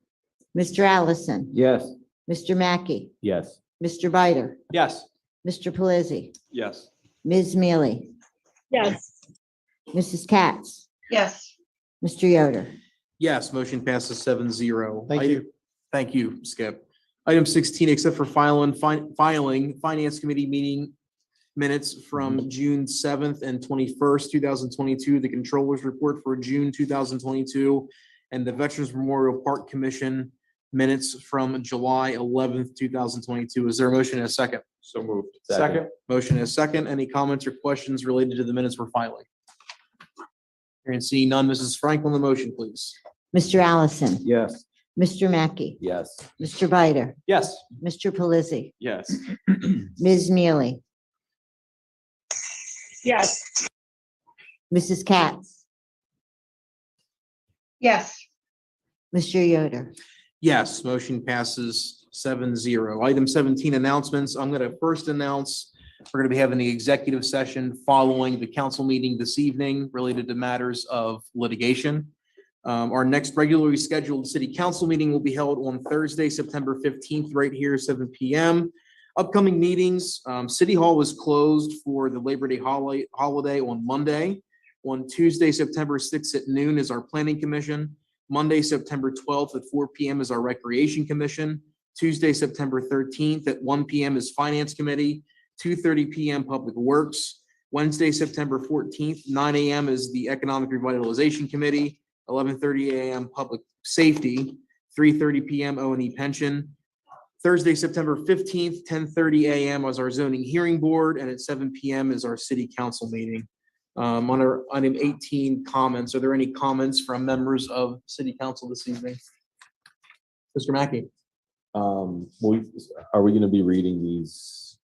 Mr. Allison, Yes. Mr. Mackey, Yes. Mr. Biter, yes. Mr. Pelisi, Yes. Ms. Mealy, Yes. Mrs. Katz, Yes. Mr. Yoder. Yes, motion passes 7-0. Thank you. Thank you, Skip. Item 16, except for filing Finance Committee meeting minutes from June 7th and 21st, 2022, the Controller's Report for June 2022, and the Veterans Memorial Park Commission minutes from July 11th, 2022. Is there a motion and a second? So moved. Second. Motion and a second. Any comments or questions related to the minutes we're filing? Hearing and seeing none, Mrs. Frank on the motion, please. Mr. Allison, Yes. Mr. Mackey, Yes. Mr. Biter, Yes. Mr. Pelisi, Yes. Ms. Mealy, Yes. Mrs. Katz, Yes. Mr. Yoder. Yes, motion passes 7-0. Item 17, announcements. I'm going to first announce we're going to be having the executive session following the council meeting this evening related to matters of litigation. Our next regularly scheduled city council meeting will be held on Thursday, September 15th, right here, 7 p.m. Upcoming meetings, City Hall is closed for the Labor Day holiday on Monday. On Tuesday, September 6th at noon is our Planning Commission. Monday, September 12th at 4 p.m. is our Recreation Commission. Tuesday, September 13th at 1 p.m. is Finance Committee. 2:30 p.m. Public Works. Wednesday, September 14th, 9 a.m. is the Economic Revitalization Committee. 11:30 a.m. Public Safety. 3:30 p.m. O&E Pension. Thursday, September 15th, 10:30 a.m. is our Zoning Hearing Board, and at 7 p.m. is our City Council meeting. On our item 18, comments. Are there any comments from members of City Council this evening? Mr. Mackey. Are we going to be reading these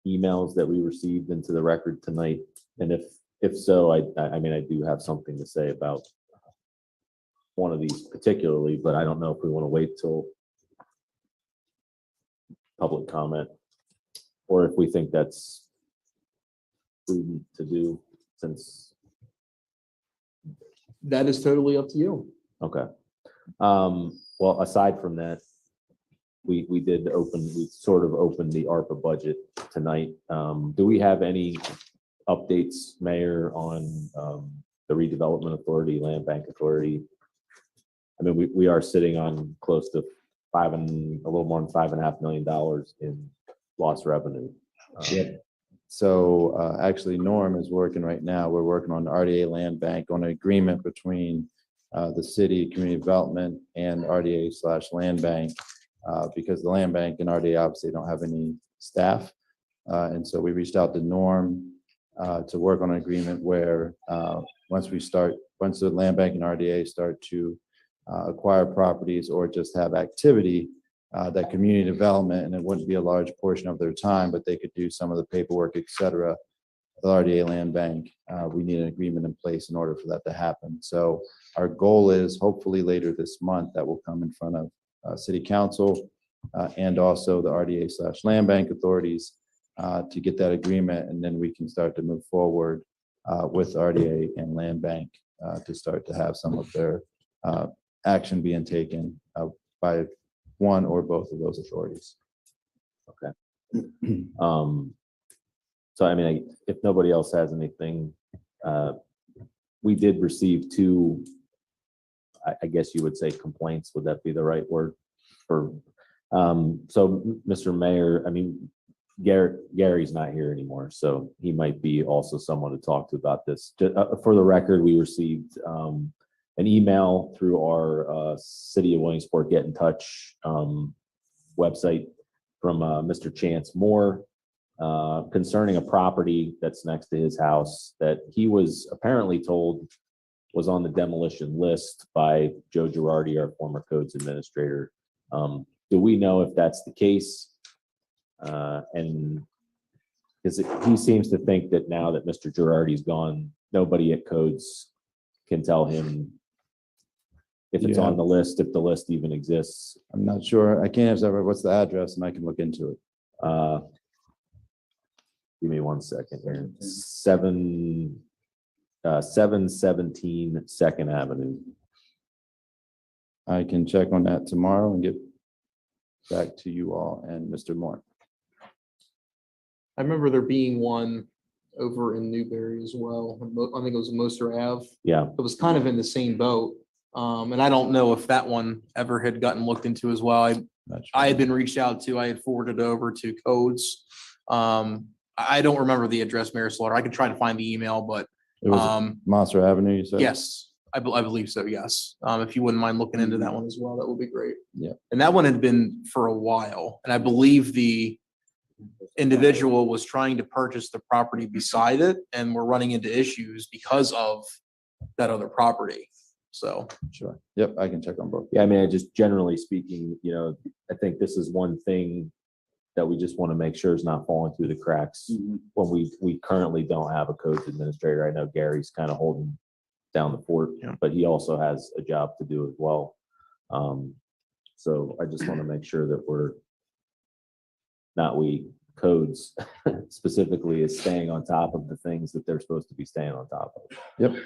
emails that we received into the record tonight? And if so, I mean, I do have something to say about one of these particularly, but I don't know if we want to wait till public comment or if we think that's prudent to do since. That is totally up to you. Okay. Well, aside from that, we sort of opened the ARPA budget tonight. Do we have any updates, Mayor, on the Redevelopment Authority, Land Bank Authority? I mean, we are sitting on close to a little more than $5.5 million in lost revenue. So actually Norm is working right now. We're working on the RDA Land Bank on an agreement between the city, community development and RDA/Land Bank because the Land Bank and RDA obviously don't have any staff. And so we reached out to Norm to work on an agreement where once the Land Bank and RDA start to acquire properties or just have activity, that community development, and it wouldn't be a large portion of their time, but they could do some of the paperwork, et cetera, the RDA land bank. We need an agreement in place in order for that to happen. So our goal is hopefully later this month that will come in front of city council and also the RDA/land bank authorities to get that agreement, and then we can start to move forward with RDA and land bank to start to have some of their action being taken by one or both of those authorities. So I mean, if nobody else has anything, we did receive two, I guess you would say complaints, would that be the right word? For, so Mr. Mayor, I mean, Gary's not here anymore, so he might be also someone to talk to about this. For the record, we received an email through our City of Williamsport Get in Touch website from Mr. Chance Moore concerning a property that's next to his house that he was apparently told was on the demolition list by Joe Girardi, our former codes administrator. Do we know if that's the case? And because he seems to think that now that Mr. Girardi's gone, nobody at codes can tell him if it's on the list, if the list even exists. I'm not sure. I can't answer. What's the address, and I can look into it. Give me 1 second here. 717 2nd Avenue. I can check on that tomorrow and get back to you all and Mr. Moore. I remember there being one over in Newberry as well. I think it was Moser Ave. Yeah. It was kind of in the same boat. And I don't know if that one ever had gotten looked into as well. I had been reached out to, I had forwarded over to codes. I don't remember the address, Mayor Slaughter. I could try to find the email, but It was Monster Avenue, you said? yes, I believe so, yes. If you wouldn't mind looking into that one as well, that would be great. Yeah. And that one had been for a while, and I believe the individual was trying to purchase the property beside it, and we're running into issues because of that other property. So. Sure. Yep, I can check on both. Yeah, I mean, just generally speaking, you know, I think this is one thing that we just want to make sure is not falling through the cracks when we currently don't have a codes administrator. I know Gary's kind of holding down the fort, but he also has a job to do as well. So I just want to make sure that codes specifically is staying on top of the things that they're supposed to be staying on top of. Yep.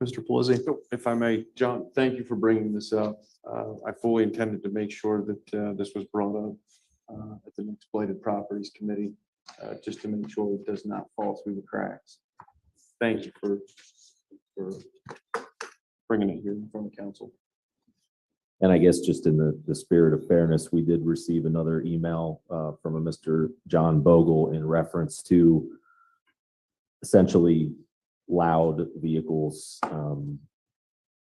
Mr. Pelisi. If I may, John, thank you for bringing this up. I fully intended to make sure that this was brought up at the Exploited Properties Committee, just to make sure it does not fall through the cracks. Thank you for bringing it here in front of council. And I guess just in the spirit of fairness, we did receive another email from a Mr. John Bogle in reference to essentially loud vehicles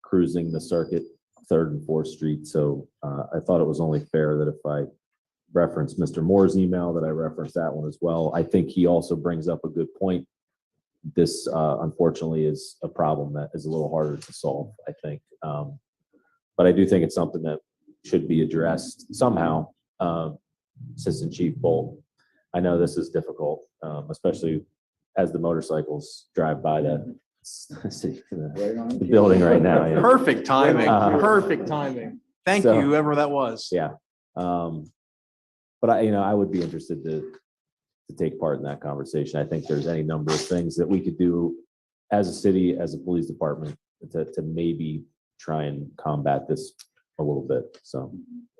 cruising the circuit 3rd and 4th Street. So I thought it was only fair that if I referenced Mr. Moore's email, that I referenced that one as well. I think he also brings up a good point. This unfortunately is a problem that is a little harder to solve, I think. But I do think it's something that should be addressed somehow. Assistant Chief Bolt, I know this is difficult, especially as the motorcycles drive by the building right now. Yeah. Perfect timing, perfect timing. Thank you, whoever that was. Yeah. But I would be interested to take part in that conversation. I think there's any number of things that we could do as a city, as a police department to maybe try and combat this a little bit. So,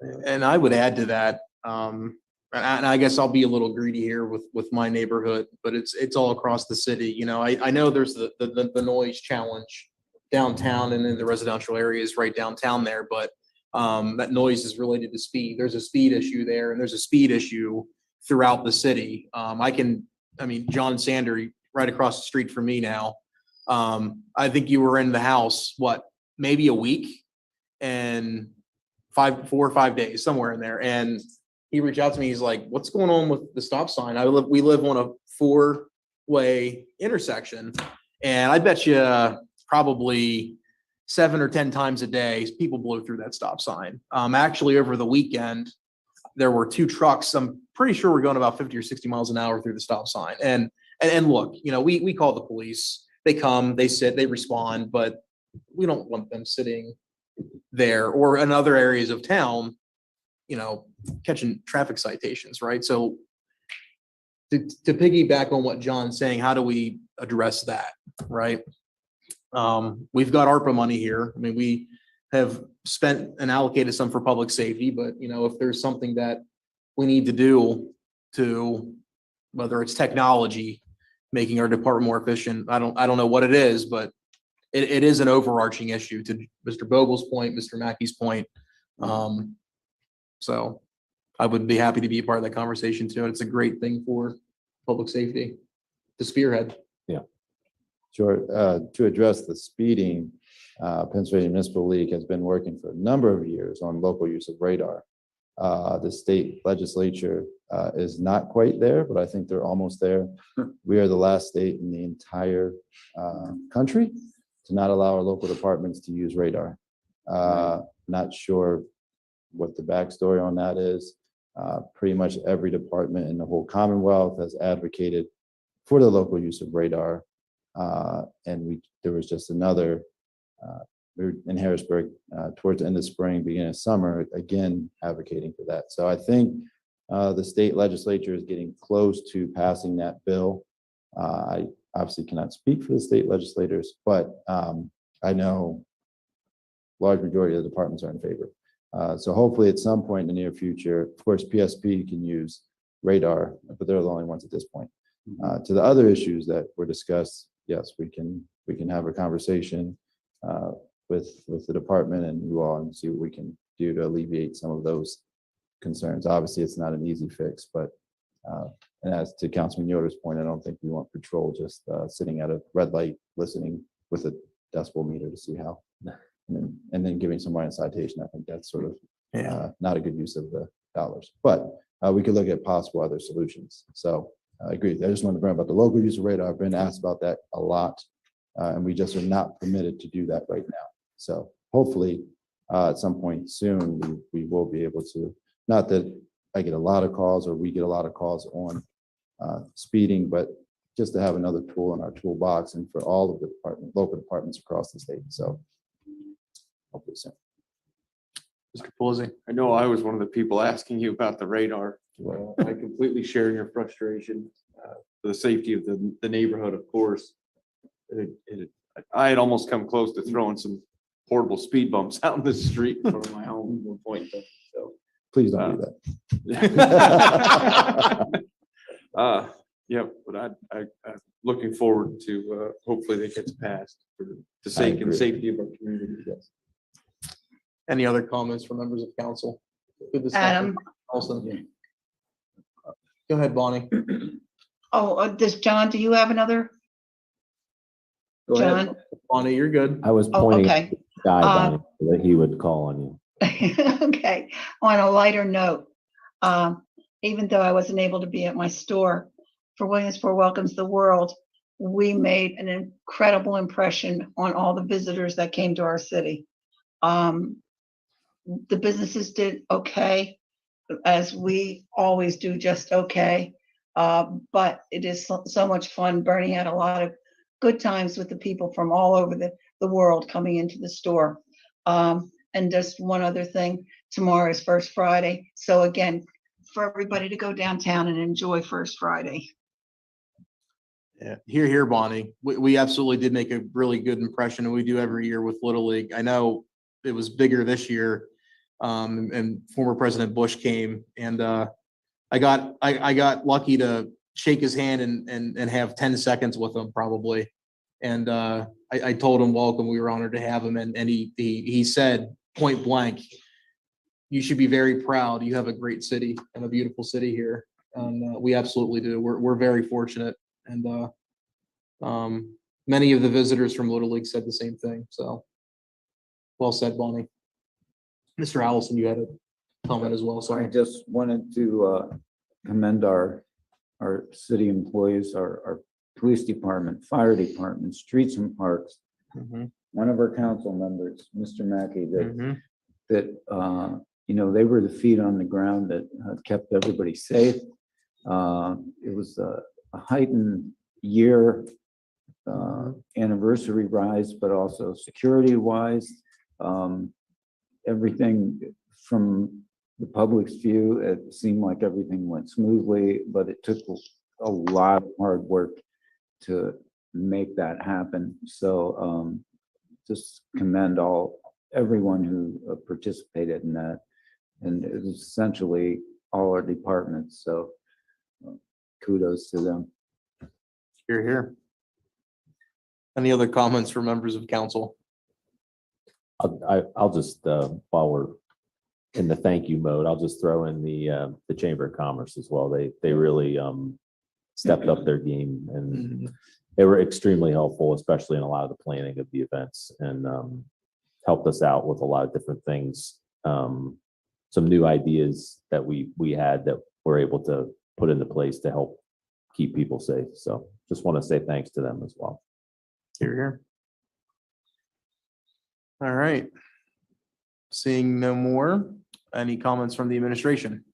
anyway. And I would add to that, and I guess I'll be a little greedy here with my neighborhood, but it's all across the city. You know, I know there's the noise challenge downtown and in the residential areas right downtown there, but that noise is related to speed. There's a speed issue there, and there's a speed issue throughout the city. John Sander, right across the street from me now. I think you were in the house, maybe a week and 4 or 5 days, somewhere in there. And he reached out to me. He's like, what's going on with the stop sign? We live on a 4-way intersection. And I bet you probably 7 or 10 times a day, people blow through that stop sign. Actually, over the weekend, there were 2 trucks. I'm pretty sure we're going about 50 or 60 miles an hour through the stop sign. And look, we call the police, they come, they sit, they respond, but we don't want them sitting there or in other areas of town, catching traffic citations, right? So to piggyback on what John's saying, how do we address that, right? We've got ARPA money here. I mean, we have spent and allocated some for public safety, but if there's something that we need to do to, whether it's technology, making our department more efficient, I don't know what it is, but it is an overarching issue to Mr. Vogel's point, Mr. Mackey's point. So I would be happy to be a part of that conversation too. It's a great thing for public safety to spearhead. Sure. To address the speeding, Pennsylvania Municipal League has been working for a number of years on local use of radar. The state legislature is not quite there, but I think they're almost there. We are the last state in the entire country to not allow our local departments to use radar. Not sure what the backstory on that is. Pretty much every department in the whole Commonwealth has advocated for the local use of radar. And there was just another, we were in Harrisburg towards the end of spring, beginning of summer, again, advocating for that. So I think the state legislature is getting close to passing that bill. I obviously cannot speak for the state legislators, but I know large majority of the departments are in favor. So hopefully at some point in the near future, of course, PSP can use radar, but they're the only ones at this point. To the other issues that were discussed, yes, we can have a conversation with the department and you all and see what we can do to alleviate some of those concerns. Obviously, it's not an easy fix, but and as to Councilman Yoder's point, I don't think we want patrol just sitting at a red light listening with a decibel meter to see how, and then giving somebody a citation. I think that's sort of not a good use of the dollars, but we could look at possible other solutions. So I agree. I just wanted to bring up about the local use of radar. I've been asked about that a lot, and we just are not permitted to do that right now. So hopefully, at some point soon, we will be able to. Not that I get a lot of calls or we get a lot of calls on speeding, but just to have another tool in our toolbox and for all of the local departments across the state. So hopefully soon. Mr. Pelosi. I know I was one of the people asking you about the radar. I completely share your frustration for the safety of the neighborhood, of course. I had almost come close to throwing some portable speed bumps out in the street for my home at one point. So please don't do that. Yep, but I'm looking forward to hopefully that gets passed for the sake and safety of our community. Yes. Any other comments from members of council? Good discussion. Adam. Olson. Go ahead, Bonnie. John, do you have another? Go ahead. John? Bonnie, you're good. I was Oh, pointing at okay. the guy Bonnie, so that he would call on you. Okay. On a lighter note, even though I wasn't able to be at my store for Williamsport Welcomes the World, we made an incredible impression on all the visitors that came to our city. The businesses did okay, as we always do, just okay. But it is so much fun. Bernie had a lot of good times with the people from all over the world coming into the store. And just one other thing, tomorrow is First Friday. So again, for everybody to go downtown and enjoy First Friday. Yeah, here, Bonnie. We absolutely did make a really good impression, and we do every year with Little League. I know it was bigger this year, and former President Bush came, and I got lucky to shake his hand and have 10 seconds with him probably, and I told him welcome. We were honored to have him, and he said point blank, "You should be very proud. You have a great city and a beautiful city here." And we absolutely do. We're very fortunate. And many of the visitors from Little League said the same thing. So well said, Bonnie. Mr. Allison, you had a comment as well. I Sorry. just wanted to commend our city employees, our police department, fire department, streets and parks. Mm-hmm. One of our council members, Mr. Mackey, that they were the feet on the ground that kept everybody safe. It was a heightened year anniversary rise, but also security wise. Everything from the public's view, it seemed like everything went smoothly, but it took a lot of hard work to make that happen. So just commend everyone who participated in that. And it was essentially all our departments. So kudos to them. Here, here. Any other comments from members of council? I'll just, while we're in the thank you mode, I'll just throw in the Chamber of Commerce as well. They really stepped up their game and they were extremely helpful, especially in a lot of the planning of the events, and helped us out with a lot of different things. Some new ideas that we had that we're able to put into place to help keep people safe. So just want to say thanks to them as well. Here, here. All right. Seeing no more, any comments from the administration?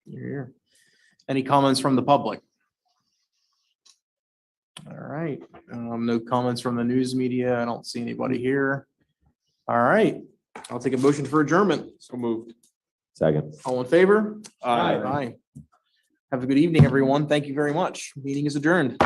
Here, here. Any comments from the public? All right, no comments from the news media. I don't see anybody here. All right, I'll take a motion for adjournment. So moved. Second. All in favor? Aye. Aye. Have a good evening, everyone. Thank you very much. Meeting is adjourned.